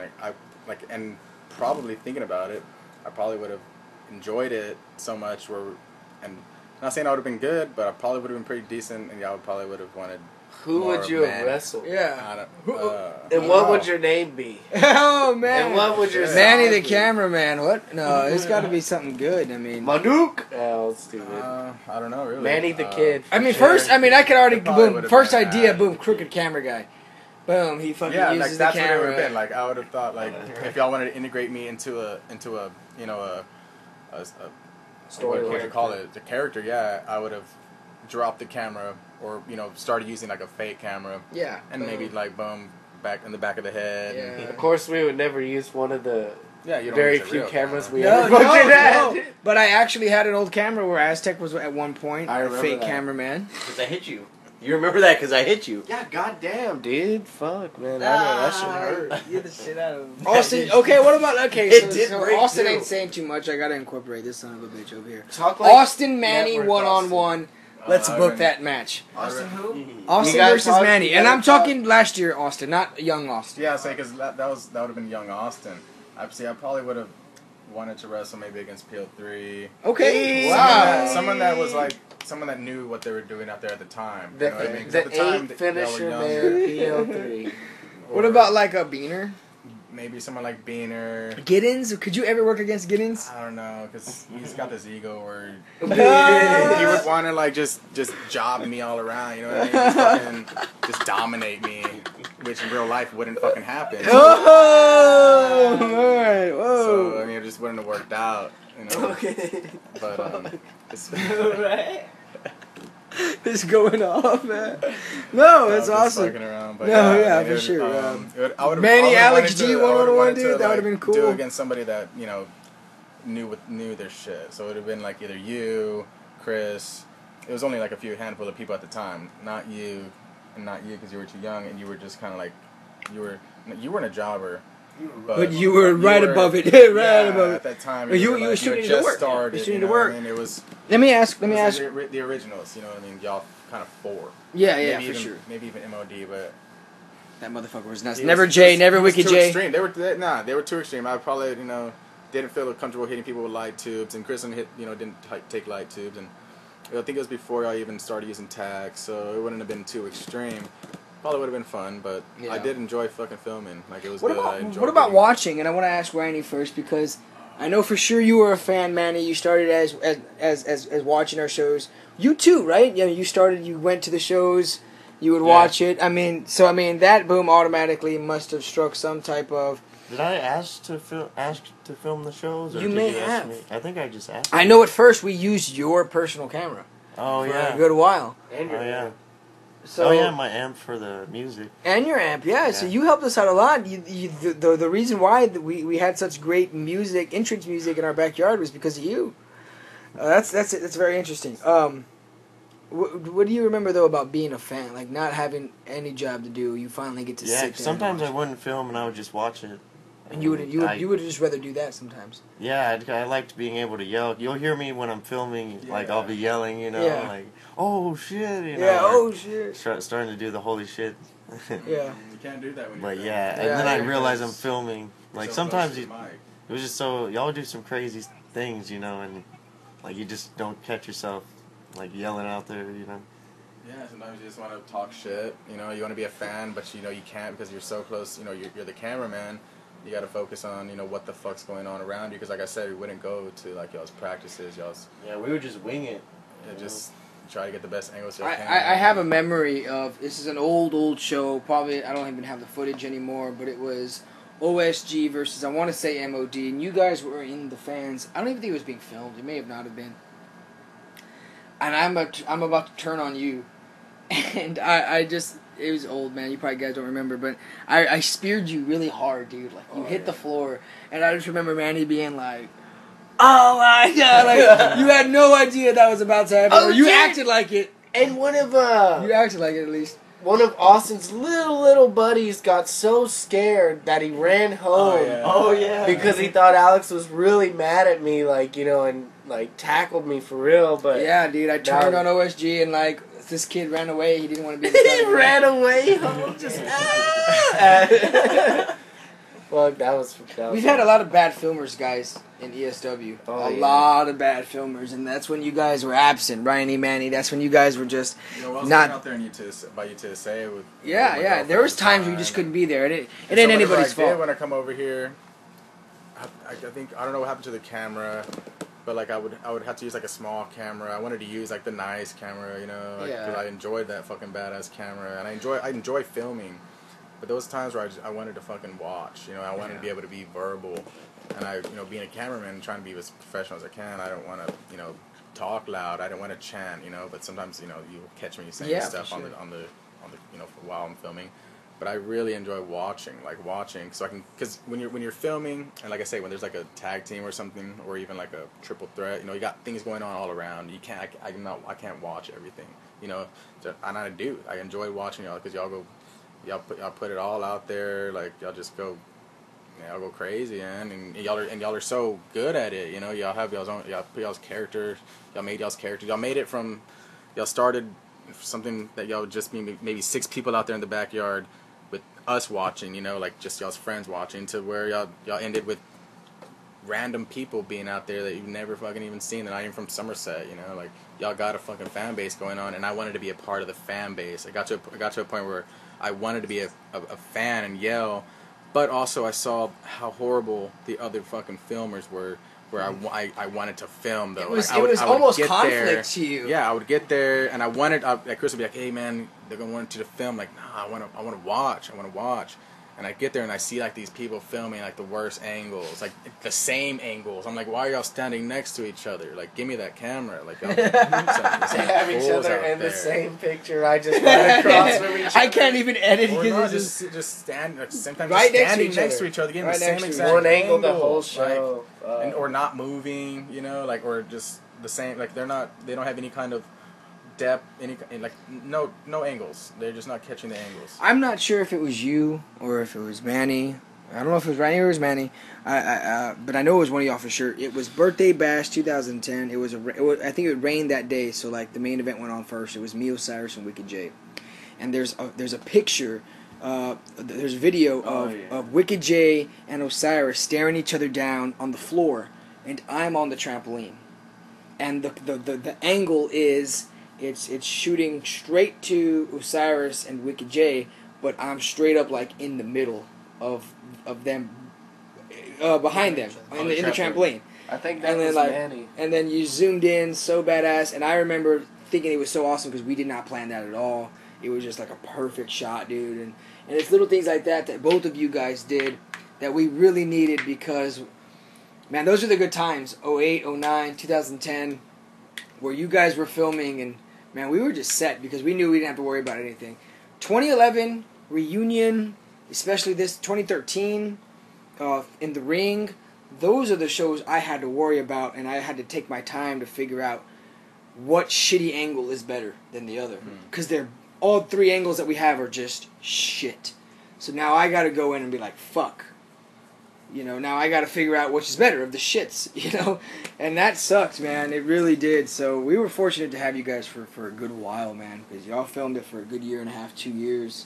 and probably thinking about it, I probably would have enjoyed it so much. And not saying I would have been good, but I probably would have been pretty decent, and y'all probably would have wanted. Who more would you have man. wrestled? Yeah. And what would your name be? Oh man. And what would your Manny song the be? cameraman? What? No, it's got to be something good. I mean, Maduke. Oh, stupid. I don't know really. Manny the Kid. I mean, for sure. first, I mean, I could already It probably boom. would've First been idea, that. boom, crooked camera guy. Boom, he fucking Yeah, uses like that's the what it would camera. have been. Like I would have thought, like if y'all wanted to integrate me into a you know a Story what would you line. call it? The character, yeah. I would have dropped the camera, or started using like a fake camera, Yeah. and maybe like boom, back in the back of the head. Yeah. And, Of course, we would never use one of the yeah, you don't very use a few real cameras camera. we No, ever no, fucking had. no. But I actually had an old camera where Aztec was at one point I a remember fake that. cameraman. Because I hit you. You remember that because I hit you. Yeah, goddamn, dude. Fuck, man. I know that shit hurt. Get the shit out of him. Austin, okay, what about It did so break Austin too. ain't saying too much. I gotta incorporate this son of a bitch over here. Talk like Austin Manny Network 1-on-1. Let's I book mean- that match. Austin who? Austin You gotta versus talk- Manny, you and gotta I'm talk- talking last year Austin, not young Austin. Yeah, say because that would have been young Austin. I probably would have wanted to wrestle maybe against PL3. Okay, Wow. Someone that was like someone that knew what they were doing out there at the time. The, You know what I mean? 'Cause the at the time, eight y'all were finisher younger. man PL3. What about like a Beaner? Maybe someone like Beaner. Giddens? Could you ever work against Giddens? I don't know, because he's got this ego where he Yeah. would want to like just job me all around. You know what I mean? Just fucking just dominate me, which in real life wouldn't fucking happen. Oh, alright, whoa. So I mean, it just wouldn't have worked out. You know. Okay. But it's, Right. It's going off, man. No, I'm it's just awesome. fucking around, but No, yeah, I mean, for sure, I would've- Manny, I would've Alex wanted G, to- I 1-on-one, would've wanted dude, to, that like, would've been Do cool. against somebody that knew their shit. So it would have been like either you, Chris. It was only like a few handful of people at the time. Not you, and not you because you were too young, and you were just kind of like you weren't a jobber. But you were right above it. Right above it. At that time, You were, were like, shooting to just work. started. You're shooting you to know what work. I mean, it was. Let me ask. It was the originals. You know what I mean? Y'all kind of four. Yeah, Maybe yeah, for even, sure. Maybe even MOD, but That motherfucker was nuts. he Never was- J, he was- never he was Wicked too J. Extreme. They were too extreme. I probably didn't feel comfortable hitting people with light tubes, and Kristen didn't take light tubes, and I think it was before I even started using tags, so it wouldn't have been too extreme. Probably would have been fun, but Yeah. I did enjoy fucking filming. Like it was What good. I about enjoyed what about being- watching? And I want to ask Randy first because I know for sure you were a fan, Manny. You started as watching our shows. You too, right? Yeah, you went to the shows. You would watch it. I mean, that boom automatically must have struck some type of. Did I ask to film the shows? Or You did may ask have. Me? I think I just asked. I know at first we used your personal camera Oh for yeah. a good while. Oh yeah. So Oh yeah, my amp for the music. and your amp, yeah. So Yeah. you helped us out a lot. The reason why we had such great music, entrance music in our backyard was because of you. That's very interesting. What do you remember though about being a fan? Like not having any job to do, you finally get to Yeah. sit there. Sometimes I and watch. wouldn't film and I would just watch it. And you would just rather do that sometimes. Yeah, I liked being able to yell. You'll hear me when I'm filming, like I'll be yelling, Yeah. like, oh shit, Yeah. or Oh shit. starting to do the holy shit. Yeah. You can't do that when But you're yeah, Yeah, and then I yeah. realize I'm filming. Like so sometimes close to the mic. it was just so y'all do some crazy things, and like you just don't catch yourself like yelling out there, Yeah, sometimes you just want to talk shit. You want to be a fan, but you can't because you're so close. You're the cameraman. You got to focus on what the fuck's going on around you. Because like I said, we wouldn't go to like y'all's practices, y'all's Yeah, we would just wing it. just try to get the best angles. I have a memory of this is an old show. Probably I don't even have the footage anymore, but it was OSG versus I want to say MOD, and you guys were in the fans. I don't even think it was being filmed. It may have not have been. And I'm about to turn on you, and it was old, man. You probably guys don't remember, but I speared you really hard, dude. Like you hit the floor, and I just remember Manny being like, "Oh my god!" Like you had no idea that was about to happen, Oh, or you dude. acted like it. And one of You acted like it at least. one of Austin's little buddies got so scared that he ran home yeah. Oh yeah. because he thought Alex was really mad at me, and like tackled me for real. But Yeah, dude, I turned on OSG and like this kid ran away. He didn't want to be in the he car. ran away home. Just fuck. That was. We've had a lot of bad filmers, guys, in ESW. Oh, a yeah. lot of bad filmers, and that's when you guys were absent, Ryan E. Manny. That's when you guys were just You know, what else not. out there and you to say with Yeah, my yeah. There was girlfriend times where you at the just time. couldn't be there. It ain't And so whenever anybody's I did, fault. when I come over here, I think I don't know what happened to the camera, but like I would have to use like a small camera. I wanted to use like the nice camera, you know, like, 'cause Yeah. I enjoyed that fucking badass camera, and I enjoy filming. But those times where I wanted to fucking watch, you know, I wanted to be able to be verbal, and being a cameraman, trying to be as professional as I can. I don't want to, talk loud. I don't want to chant, but sometimes, you'll catch me saying stuff for on sure. the while I'm filming. But I really enjoy watching, so I can, because when you're filming, and like I say, when there's like a tag team or something, or even like a triple threat, you got things going on all around. You can't, I can't watch everything, and I do. I enjoy watching y'all because y'all put it all out there, like y'all just go. Y'all go crazy, man, and y'all are so good at it. Y'all have y'all put y'all's characters. Y'all made y'all's characters. Y'all made it from. Y'all started something that y'all just maybe 6 people out there in the backyard, with us watching. Like just y'all's friends watching, to where y'all ended with random people being out there that you've never fucking even seen. They're not even from Somerset. Like y'all got a fucking fan base going on, and I wanted to be a part of the fan base. I got to a point where I wanted to be a fan and yell. But also I saw how horrible the other fucking filmers were, where I wanted to film, though. It was, I would almost get conflict there. to you. Yeah, I would get there, and I wanted, like Chris would be like, hey man, they're going to want you to film. Like, nah, I want to watch. And I get there and I see like these people filming like the worst angles, like the same angles. I'm like, why are y'all standing next to each other? Like, give me that camera. Like, y'all They have each other in the same picture. I just ran across from each other. I can't even edit Or because not, it's just stand, like, sometimes Right just next to standing each next other. to each other, getting Right the next same to each exact one angle the whole like, show. or not moving, like, or just the same, like they don't have any kind of depth, no angles. They're just not catching the angles. I'm not sure if it was you or if it was Manny. I don't know if it was Randy or it was Manny. But I know it was one of y'all for sure. It was Birthday Bash 2010. I think it rained that day, so like the main event went on first. It was me, Osiris, and Wicked J. And there's a picture, there's a video of Wicked J and Osiris staring each other down on the floor, and I'm on the trampoline. And the angle is it's shooting straight to Osiris and Wicked J, but I'm straight up like in the middle of them, behind them in the trampoline. I think that And then was like, Manny. and then you zoomed in so badass, and I remember thinking it was so awesome because we did not plan that at all. It was just like a perfect shot, dude, and it's little things like that both of you guys did that we really needed because, man, those are the good times. 08, 09, 2010, where you guys were filming, and man, we were just set because we knew we didn't have to worry about anything. 2011 reunion, especially this 2013 in the ring. Those are the shows I had to worry about, and I had to take my time to figure out what shitty angle is better than the other. Because they're all 3 angles that we have are just shit. So now I got to go in and be like, fuck. Now I got to figure out which is better of the shits, And that sucked, man. It really did. So we were fortunate to have you guys for a good while, man. Because y'all filmed it for a good 1.5 years, 2 years.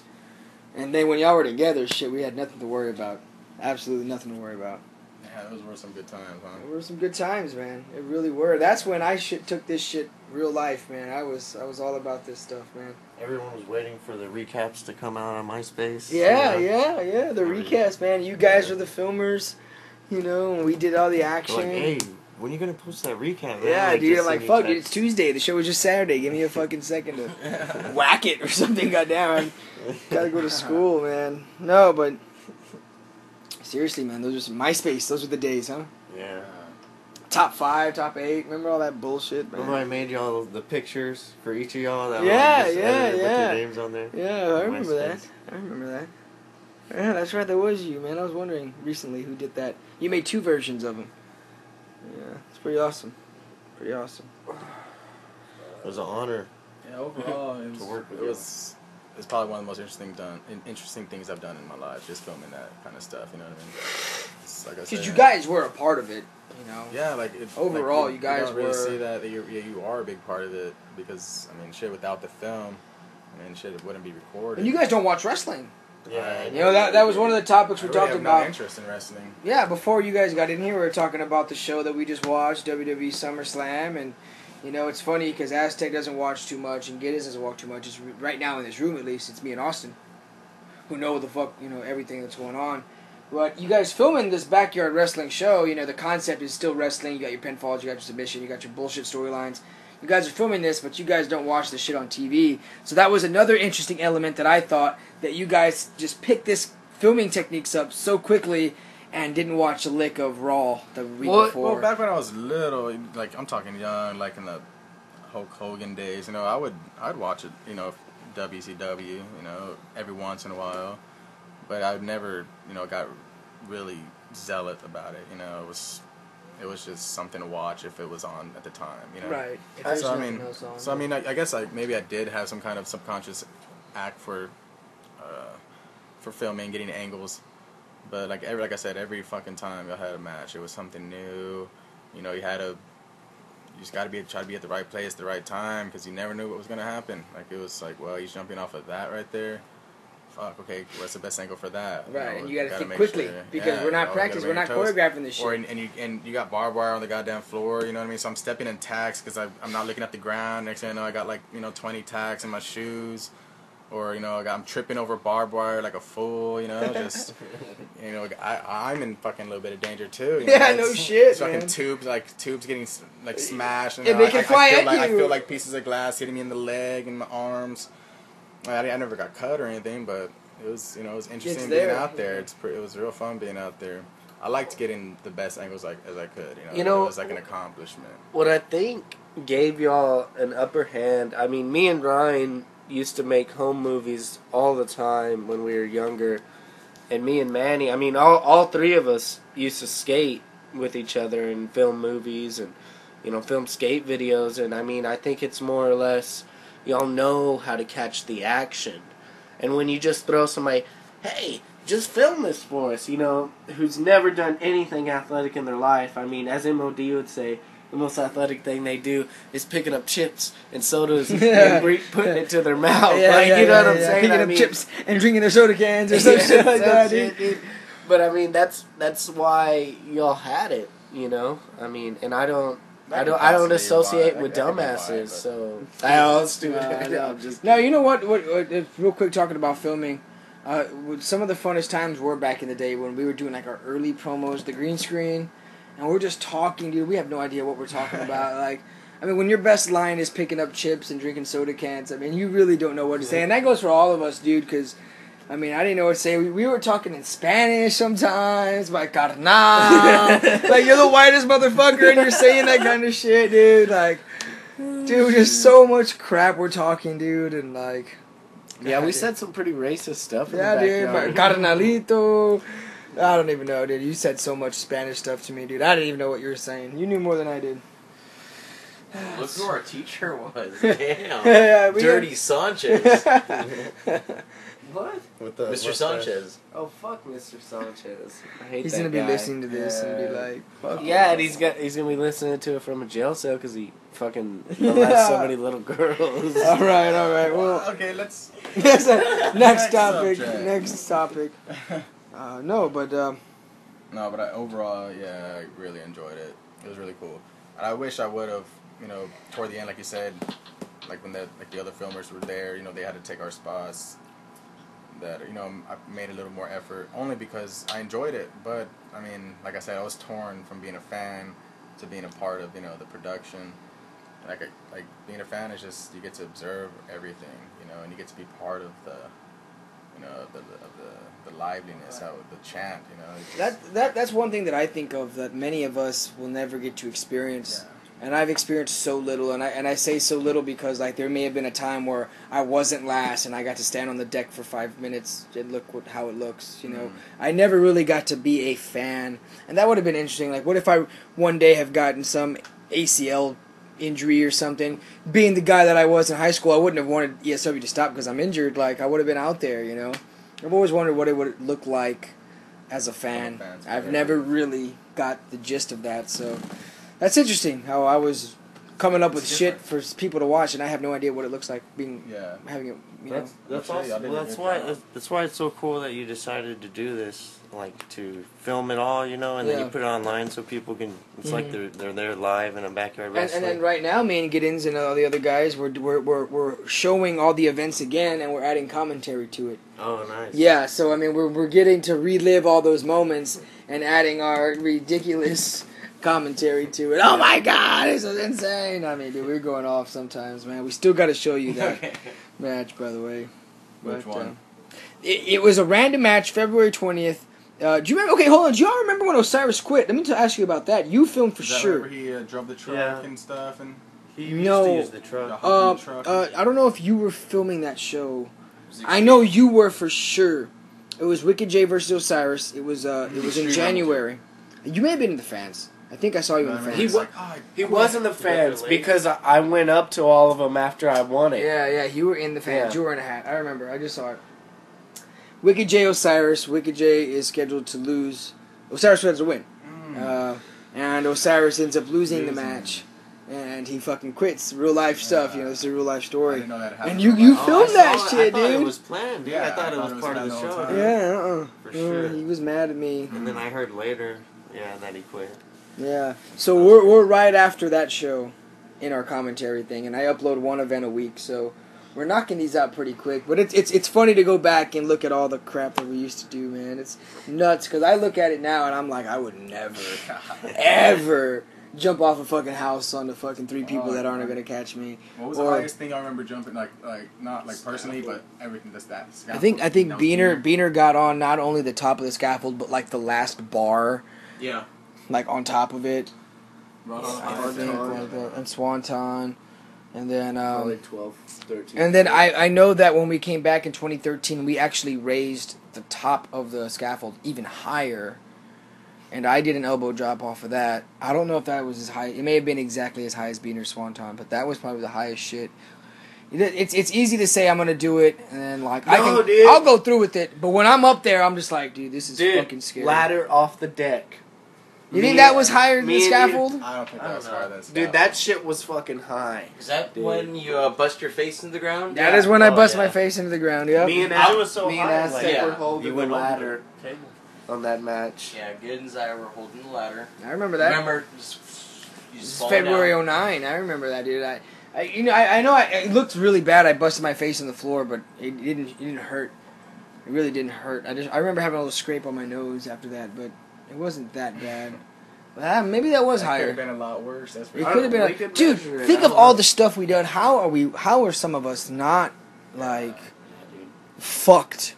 And then when y'all were together, shit, we had nothing to worry about. Absolutely nothing to worry about. Yeah, those were some good times, huh? It were some good times, man. It really were. That's when I took this shit real life, man. I was all about this stuff, man. Everyone was waiting for the recaps to come out on MySpace. Yeah. The recaps, man. You guys were the filmers, and we did all the action. Like, hey, when are you gonna post that recap? Man? Yeah, dude. just I'm like, send me fuck, dude. text. It's Tuesday. The show was just Saturday. Give me a fucking second to whack it or something. Goddamn, gotta go to school, man. No, but seriously, man. Those are some MySpace. Those were the days, huh? Yeah. Top 5, top 8. Remember all that bullshit, man? Remember I made y'all the pictures for each of y'all? That Yeah, just yeah, edited with yeah. your names on there? Yeah, I remember that. MySpace. I remember that. Yeah, that's right. That was you, man. I was wondering recently who did that. You made 2 versions of them. Yeah, it's pretty awesome. Pretty awesome. It was an honor. Yeah, overall, To work with it was probably one of the most interesting things I've done in my life, just filming that kind of stuff. You know what I mean? It's like I said. Because you guys were a part of it, you know. Yeah, Overall, like, you guys don't really were. see that you are a big part of it because I mean, shit, without the film, I mean, shit, it wouldn't be recorded. And you guys don't watch wrestling. Yeah. You know, that was one of the topics I we really talked have about. no interest in wrestling. Yeah, before you guys got in here, we were talking about the show that we just watched, WWE SummerSlam, and you know, it's funny because Aztec doesn't watch too much and Giddens doesn't watch too much. It's right now in this room, at least, it's me and Austin, who know the fuck, you know, everything that's going on. But you guys filming this backyard wrestling show, you know, the concept is still wrestling. You got your pinfalls, you got your submission, you got your bullshit storylines. You guys are filming this, but you guys don't watch this shit on TV. So that was another interesting element that I thought, that you guys just picked this filming techniques up so quickly and didn't watch a lick of Raw the week before. Well, back when I was little, like I'm talking young, like in the Hulk Hogan days, you know, I'd watch it, you know, WCW, you know, every once in a while, but I never, you know, got really zealot about it. You know, it was just something to watch if it was on at the time. You know, Right. So I mean, I guess maybe I did have some kind of subconscious act for filming, getting angles. But like I said, every fucking time y'all had a match, it was something new. You know, you just got to try to be at the right place at the right time because you never knew what was gonna happen. Like it was like, well, he's jumping off of that right there. Fuck, okay, what's the best angle for that? Right, know, and you gotta think make quickly sure. because we're not practicing, we're not choreographing this shit. Or and you got barbed wire on the goddamn floor. You know what I mean? So I'm stepping in tacks because I'm not looking at the ground. Next thing I know, I got like 20 tacks in my shoes. Or, you know, I'm tripping over barbed wire like a fool, you know, just, you know, I'm in fucking a little bit of danger too. You know? Yeah, no shit, it's man. fucking tubes getting, like, smashed. And they can fly at I you. feel like pieces of glass hitting me in the leg and my arms. I never got cut or anything, but it was, you know, it was interesting being out there. It was real fun being out there. I liked getting the best angles as I could, you know. It was like an accomplishment. What I think gave y'all an upper hand, I mean, me and Ryan used to make home movies all the time when we were younger, and me and Manny, I mean, all three of us used to skate with each other and film movies and, you know, film skate videos, and I mean, I think it's more or less, y'all know how to catch the action, and when you just throw somebody, hey, just film this for us, you know, who's never done anything athletic in their life, I mean, as MOD would say, the most athletic thing they do is picking up chips and sodas and putting it to their mouth. You know what I'm saying? Picking up chips and drinking their soda cans or some shit like that, dude. But I mean, that's why y'all had it, you know. I mean, and I don't associate with dumbasses. So I was stupid. No, you know what? Real quick, talking about filming. Some of the funnest times were back in the day when we were doing like our early promos, the green screen. And we're just talking, dude. We have no idea what we're talking about. Like, I mean, when your best line is picking up chips and drinking soda cans, I mean, you really don't know what to say. And that goes for all of us, dude, because, I mean, I didn't know what to say. We were talking in Spanish sometimes, like, carnal. Like, you're the whitest motherfucker and you're saying that kind of shit, dude. Like, dude, just so much crap we're talking, dude. And, like... Yeah, we said some pretty racist stuff in the dude. backyard. Carnalito... I don't even know, dude. You said so much Spanish stuff to me, dude. I didn't even know what you were saying. You knew more than I did. Look who our teacher was. Damn. Dirty Sanchez. What? Mr. Sanchez. Oh, fuck Mr. Sanchez. I hate He's that gonna be guy. listening to this and be like, fuck. Yeah, and he's gonna be listening to it from a jail cell because he fucking molested so many little girls. All right. Well, Okay, let's... next topic. subject. Next topic. No, but overall, yeah, I really enjoyed it. It was really cool. And I wish I would have, you know, toward the end, like you said, like when the other filmers were there, you know, they had to take our spots. That, you know, I made a little more effort only because I enjoyed it. But I mean, like I said, I was torn from being a fan to being a part of, you know, the production. Like being a fan is just, you get to observe everything, you know, and you get to be part of the, you know, the liveliness, how the chant, you know. that's one thing that I think of that many of us will never get to experience. Yeah. And I've experienced so little, and I say so little because like there may have been a time where I wasn't last and I got to stand on the deck for 5 minutes and look how it looks, you know. I never really got to be a fan, and that would have been interesting. Like, what if I one day have gotten some ACL injury or something? Being the guy that I was in high school, I wouldn't have wanted ESW to stop because I'm injured. Like, I would have been out there, you know. I've always wondered what it would look like as a fan. fan, so I've yeah. never really got the gist of that, so that's interesting. How I was coming up with It's shit for people to watch, and I have no idea what it looks like having it. You know, That's I'll show you. I awesome. did Well, a that's good why job. that's why it's so cool that you decided to do this, like to film it all, and then Yeah. you put it online so people can. It's like they're there live in a backyard and wrestling. then right now, me and Giddens and all the other guys, we're showing all the events again, and we're adding commentary to it. Oh, nice. Yeah, so I mean, we're getting to relive all those moments and adding our ridiculous commentary to it. Oh my God, this is insane! I mean, dude, we're going off sometimes, man. We still got to show you that match, by the way. Which one? It was a random match, February 20th. Do you remember? Okay, hold on. Do y'all remember when Osiris quit? Let me ask you about that. You filmed for Is that sure. whenever he drove the truck Yeah. and stuff and He used No. to use the the truck. humping truck? I don't know if you were filming that show. I know you were for sure. It was Wicked J versus Osiris. It was in Extreme January. You may have been in the fans. I think I saw you in the I remember fans. he's like, oh, He was in the fans because I went up to all of them after I won it. Yeah, you were in the fans. Yeah. You were in a hat. I remember. I just saw it. Wicked J Osiris. Wicked J is scheduled to lose. Osiris has to win. And Osiris ends up losing the match. And he fucking quits. Real life stuff, you know, this is a real life I story. didn't know that happened. And you Oh, filmed I that saw it. shit, I thought dude. it was planned. Yeah, I thought it was part of the planned the show. whole Yeah, For sure. He was mad at me. And then I heard later, that he quit. Yeah. So we're right after that show in our commentary thing, and I upload one event a week, so we're knocking these out pretty quick. But it's funny to go back and look at all the crap that we used to do, man. It's nuts because I look at it now and I'm like, I would never, ever jump off a fucking house on the fucking three people that aren't gonna catch me. What was Or- the highest thing I remember jumping? Like not like personally, but everything that's that. I think Beaner got on not only the top of the scaffold but like the last bar, Yeah. like on top of it. Right I think like that, and Swanton, and then Probably 12, 13. and then I know that when we came back in 2013, we actually raised the top of the scaffold even higher, and I did an elbow drop off of that. I don't know if that was as high. It may have been exactly as high as Beaner's Swanton, but that was probably the highest shit. It's easy to say I'm gonna do it, and then like dude. I'll go through with it. But when I'm up there, I'm just like, dude, this is fucking scary. Ladder off the deck. You think that was higher than the me and you- scaffold? I don't think that was higher than Dude, that shit was fucking high. Is that Dude. when you bust your face into the ground? That is when I Oh, bust yeah. my face into the ground. Yep. Me and I was so me and high, Aztec like, were yeah. holding You the went over ladder the table. on that match. Yeah, Giddens and I were holding the ladder. I remember that. Remember, you This just is fall February down. 09. I remember that, dude. I know it looked really bad. I busted my face on the floor, but it didn't hurt. It really didn't hurt. I remember having a little scrape on my nose after that, but it wasn't that bad. Maybe that was That could higher. have been a lot worse. That's for It sure. could have been. We could Dude, measure it. think I of don't all know. the stuff we done. How are some of us not like fucked?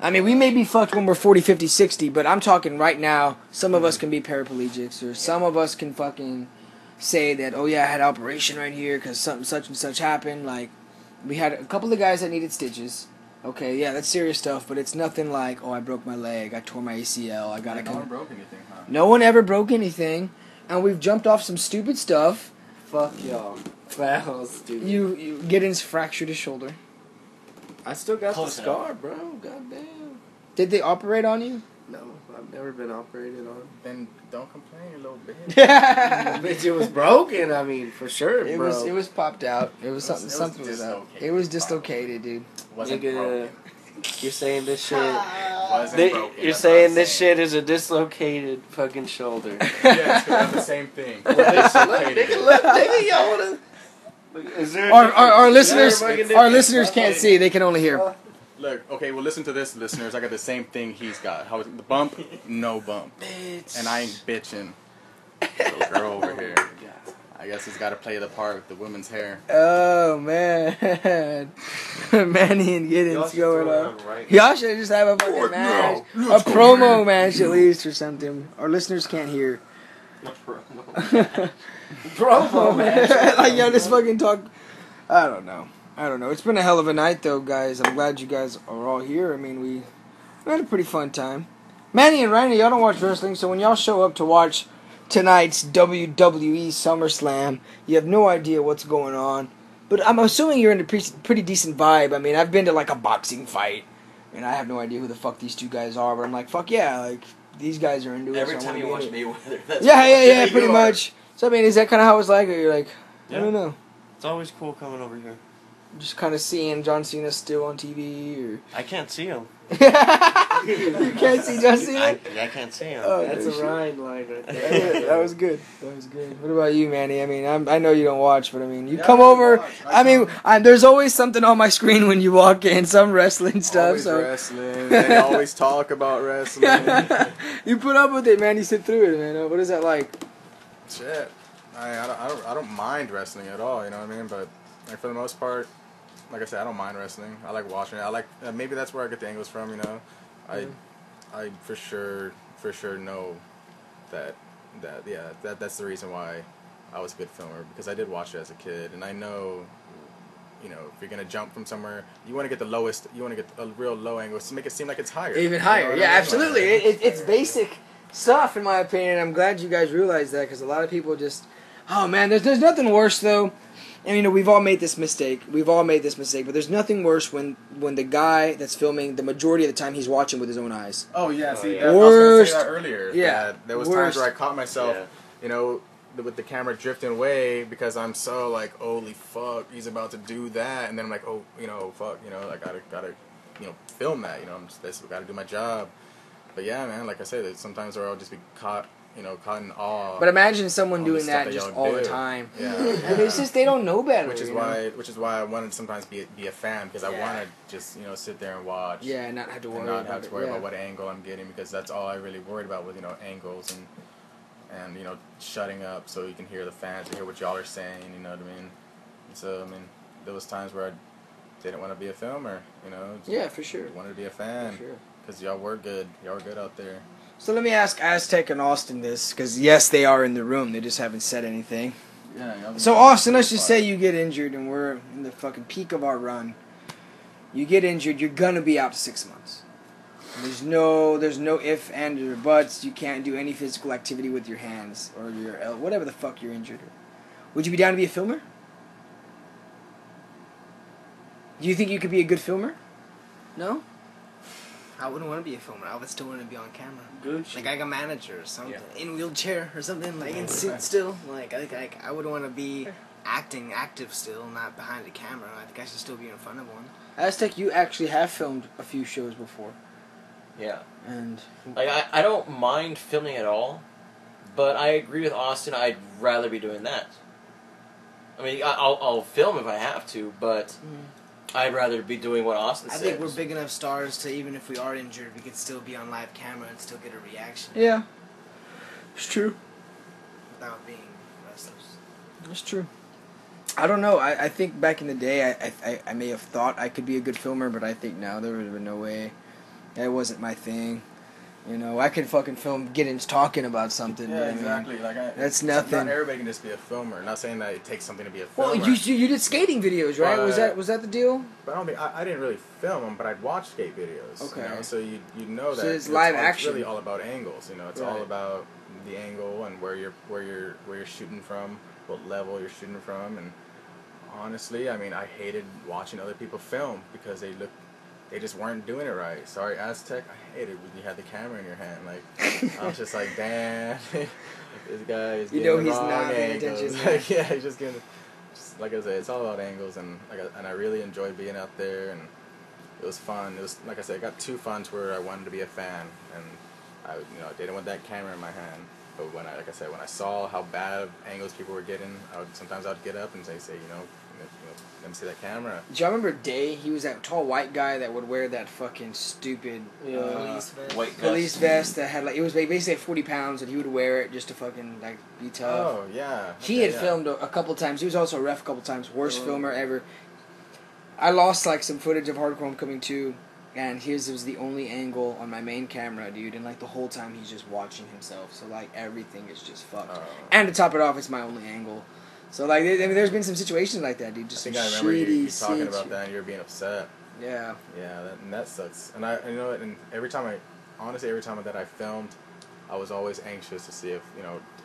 I mean, we may be fucked when we're 40, 50, 60, but I'm talking right now, some of us can be paraplegics, or some of us can fucking say that, oh yeah, I had an operation right here because something such and such happened. Like, we had a couple of guys that needed stitches. Okay, yeah, that's serious stuff, but it's nothing like, oh, I broke my leg, I tore my ACL, I got No one to... broke anything, huh? No one ever broke anything, and we've jumped off some stupid stuff. Fuck y'all. That was stupid. You Giddens fractured his shoulder. I still got Close the enough. scar, bro. Goddamn. Did they operate on you? No, I've never been operated on. Then don't complain, you little bitch. Bitch, it was broken. I mean, for sure, It bro. was popped out. It was something it was something was out. dislocated. It was dislocated, dude. Wasn't Nigga, broken. you're saying this shit. Wasn't They- broken. you're That's saying what this I'm shit is a dislocated fucking shoulder. Yes, that's the same thing. Dislocated. Nigga, y'all wanna? Is there? Our listeners fucking our difference? listeners can't see. They can only hear. Look, okay, well, listen to this, listeners. I got the same thing he's got. How the bump? No bump. Bitch. And I ain't bitching. Little girl over here. I guess he's got to play the part with the women's hair. Oh man, Manny and Y'all Giddens should going throw it up. on right. Y'all should just have a fucking match, a promo match at least or something. Our listeners can't hear. Promo, man. Like y'all just fucking talk. I don't know. It's been a hell of a night though, guys. I'm glad you guys are all here. I mean, we had a pretty fun time. Manny and Randy, y'all don't watch wrestling, so when y'all show up to watch tonight's WWE SummerSlam, you have no idea what's going on. But I'm assuming you're in a pretty decent vibe. I mean, I've been to like a boxing fight. and I have no idea who the fuck these two guys are, but I'm like, fuck yeah, like these guys are into it. Every so I time wanna you be watch into it. Mayweather, that's Yeah, pretty you are. much. So I mean, is that kind of how it's like, or you're like, I Yeah. don't know, It's always cool coming over here. just kind of seeing John Cena still on TV, or I can't see him. you can't see John Cena. I can't see him. Oh, That's no a shit. Ryan line right there. That was good. That was good. What about you, Manny? I mean, I know you don't watch, but I mean, you Yeah, come I over. watch. I mean, there's always something on my screen when you walk in, some wrestling stuff. Always So wrestling. They always talk about wrestling. you put up with it, man. You sit through it, man. What is that like? Shit. I don't mind wrestling at all, you know what I mean? But like for the most part, like I said, I don't mind wrestling. I like watching it. I like maybe that's where I get the angles from, you know. I for sure know that's the reason why I was a good filmer, because I did watch it as a kid, and I know, you know, if you're gonna jump from somewhere, you want to get the lowest, you want to get a real low angle to make it seem like it's higher. Even You know higher. what I Yeah, mean? absolutely. It's basic stuff, in my opinion. I'm glad you guys realize that, because a lot of people just, oh man, there's nothing worse though. And you know, we've all made this mistake. But there's nothing worse when the guy that's filming, the majority of the time, he's watching with his own eyes. Oh yeah, see, yeah. I was gonna Worst. say that earlier. Yeah, that there was worst. times where I caught myself, Yeah. you know, with the camera drifting away because I'm so like, holy fuck, he's about to do that, and then I'm like, oh, you know, fuck, you know, I gotta, you know, film that, you know, I gotta do my job. But yeah, man, like I said, sometimes where I'll just be caught in awe. But imagine someone all the doing stuff that just y'all all the do. time. Yeah, And it's just they don't know better. which is you know? why I wanted to sometimes be a fan, because I Yeah. want to just, you know, sit there and watch. Yeah, and not have to worry And not about have to it. worry Yeah. about what angle I'm getting, because that's all I really worried about with, you know, angles and you know, shutting up so you can hear the fans and hear what y'all are saying, you know what I mean? And so I mean, there was times where I didn't want to be a filmer, you know. Yeah, for sure. Wanted to be a fan, For sure. because y'all were good out there. So let me ask Aztec and Austin this, because yes, they are in the room. They just haven't said anything. Yeah. So Austin, let's just say you get injured and we're in the fucking peak of our run. You get injured, you're gonna be out 6 months. There's no if, and, or buts. You can't do any physical activity with your hands or your whatever the fuck you're injured. Would you be down to be a filmer? Do you think you could be a good filmer? No? I wouldn't want to be a filmer. I would still want to be on camera. Gucci. Like a manager or something. In wheelchair or something. Like in suit still. Like I would want to be active still, not behind the camera. I think I should still be in front of one. Aztec, you actually have filmed a few shows before. Yeah. And Like, I don't mind filming at all, but I agree with Austin. I'd rather be doing that. I mean, I'll film if I have to, but I'd rather be doing what Austin I says. think we're big enough stars to, even if we are injured, we could still be on live camera and still get a reaction yeah, it's true. without being wrestlers. It's true. I don't know. I think back in the day, I may have thought I could be a good filmer, but I think now there would have been no way. That wasn't my thing. You know, I could fucking film Giddens talking about something. Yeah, but I mean, exactly. that's nothing. Not everybody can just be a filmer. Not saying that it takes something to be a Well, filmer. you did skating videos, right? Was that the deal? But I don't think I didn't really film them, but I'd watch skate videos. Okay. You know? So you know So that it's live action. It's really all about angles. You know, it's all Right. about the angle and where you're shooting from, what level you're shooting from, and honestly, I mean, I hated watching other people film because they just weren't doing it right. Sorry, Aztec, I hated when you had the camera in your hand. Like, I was just like, damn, this guy is getting the he's wrong not paying angles. attention. Like, yeah, he's just getting, like I said, it's all about angles, and I really enjoyed being out there, and it was fun. It was, like I said, I got 2 funds where I wanted to be a fan, and I didn't want that camera in my hand. But when I saw how bad angles people were getting, sometimes I'd get up and say, let me see that camera. Do y'all remember Day? He was that tall white guy that would wear that fucking stupid Police vest. White police vest. vest that had like, it was basically 40 pounds, and he would wear it just to fucking like be tough. Oh yeah. He Okay, had yeah. filmed a couple times. He was also a ref a couple times. Worst filmer ever. I lost like some footage of Hardcore Homecoming 2, and his was the only angle on my main camera, dude. And like the whole time he's just watching himself, so like everything is just fucked. And to top it off, it's my only angle. So like, I mean, there's been some situations like that, dude. Just I some think I remember you talking shitty about that, and you were being upset. Yeah. Yeah, that sucks. And you know, and every time that I filmed, I was always anxious to see if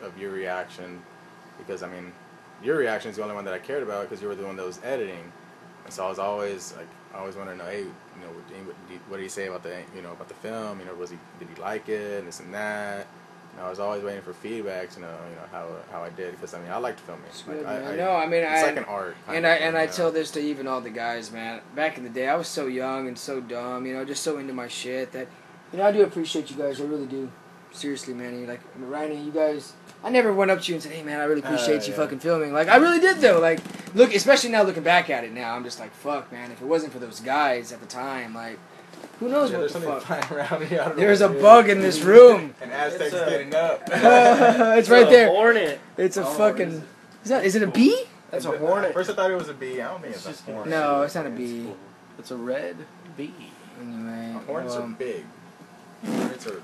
of your reaction, because I mean, your reaction is the only one that I cared about because you were the one that was editing. And so I was always like, I always wanted to know, hey, what did he say about the about the film? Did he like it, and this and that. And I was always waiting for feedback to know how I did, because I liked filming. It's Like, good, I man. No, I mean, it's like an art. I tell this to even all the guys, man. Back in the day, I was so young and so dumb, just so into my shit that, I do appreciate you guys. I really do. Seriously, man. Like, Ryan, you guys, I never went up to you and said, hey, man, I really appreciate you fucking filming. Like, I really did, though. Like, look, especially now looking back at it now, I'm just like, fuck, man. If it wasn't for those guys at the time, like, who knows what the fuck. Flying around here. I don't know There's a what it bug is. in this room. And Aztec's getting up. It's right there. Hornet. It's a fucking... Is it a bee? That's a hornet. First I thought it was a bee. I don't think it's a hornet. No, it's not a bee. It's a red bee. Anyway. Hornets are big. Hornets are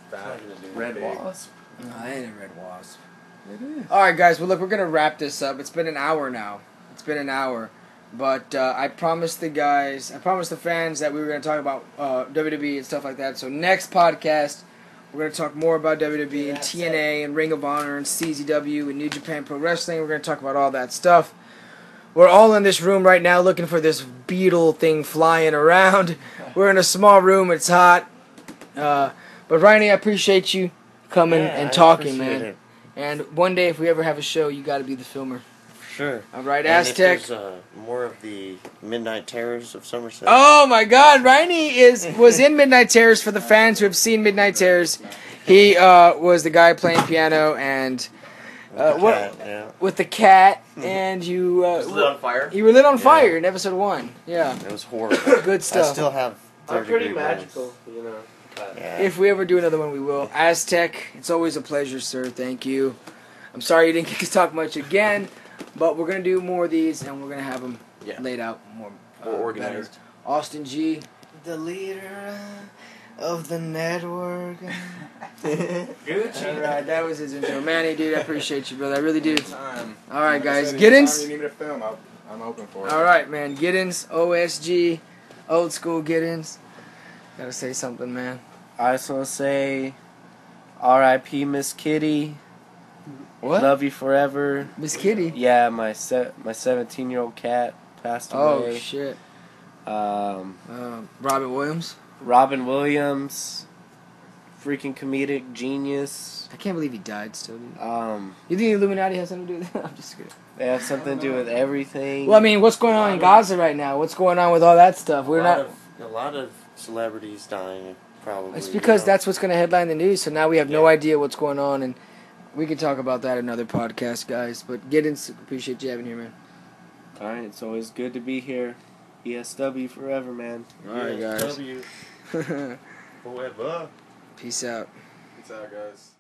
fat. Red big. wasp. No, I ain't a red wasp. It is. Alright, guys. Well, look, we're going to wrap this up. It's been an hour now. But I promised the fans that we were going to talk about WWE and stuff like that. So next podcast, we're going to talk more about WWE and TNA and Ring of Honor and CZW and New Japan Pro Wrestling. We're going to talk about all that stuff. We're all in this room right now looking for this beetle thing flying around. We're in a small room. It's hot. But Ryan, I appreciate you coming and talking, man. It. And one day, if we ever have a show, you got to be the filmer. Sure. All right, And Aztec. if there's more of the Midnight Terrors of Somerset. Oh my God, Ryan was in Midnight Terrors. For the fans who have seen Midnight Terrors, he was the guy playing piano and with the cat, and you Was lit on fire. you were lit on fire in episode 1. Yeah, It was horrible. good I stuff. still have. I'm pretty 3rd-degree burns. magical, Yeah. If we ever do another one, we will. Aztec, it's always a pleasure, sir. Thank you. I'm sorry you didn't get to talk much again, but we're gonna do more of these, and we're gonna have them laid out more organized. better. Austin G. The leader of the network. All right, that was his intro. Manny, dude, I appreciate you, brother. I really do. Anytime. All right, Like I guys. said, Giddens? anytime you need me to film, I'm open for it. All right, man. Giddens, OSG, old school Giddens. Gotta say something, man. I just want to say, R.I.P. Miss Kitty. What? Love you forever. Miss Kitty. Yeah, my 17-year-old cat passed Oh, away. shit. Um, Robin Williams. Robin Williams, freaking comedic genius. I can't believe he died still, dude. You You think the Illuminati has something to do with it? I'm just kidding. They have something to do with everything. Well, I mean, what's going on in Gaza right now? What's going on with all that stuff? We're not. A lot of celebrities dying. Probably. It's because you know. that's what's going to headline the news. So now we have no idea what's going on, and we can talk about that in another podcast, guys. But Giddens, appreciate you having here, man. All right, it's always good to be here. ESW forever, man. All right, guys. ESW forever. Peace out. Peace out, guys.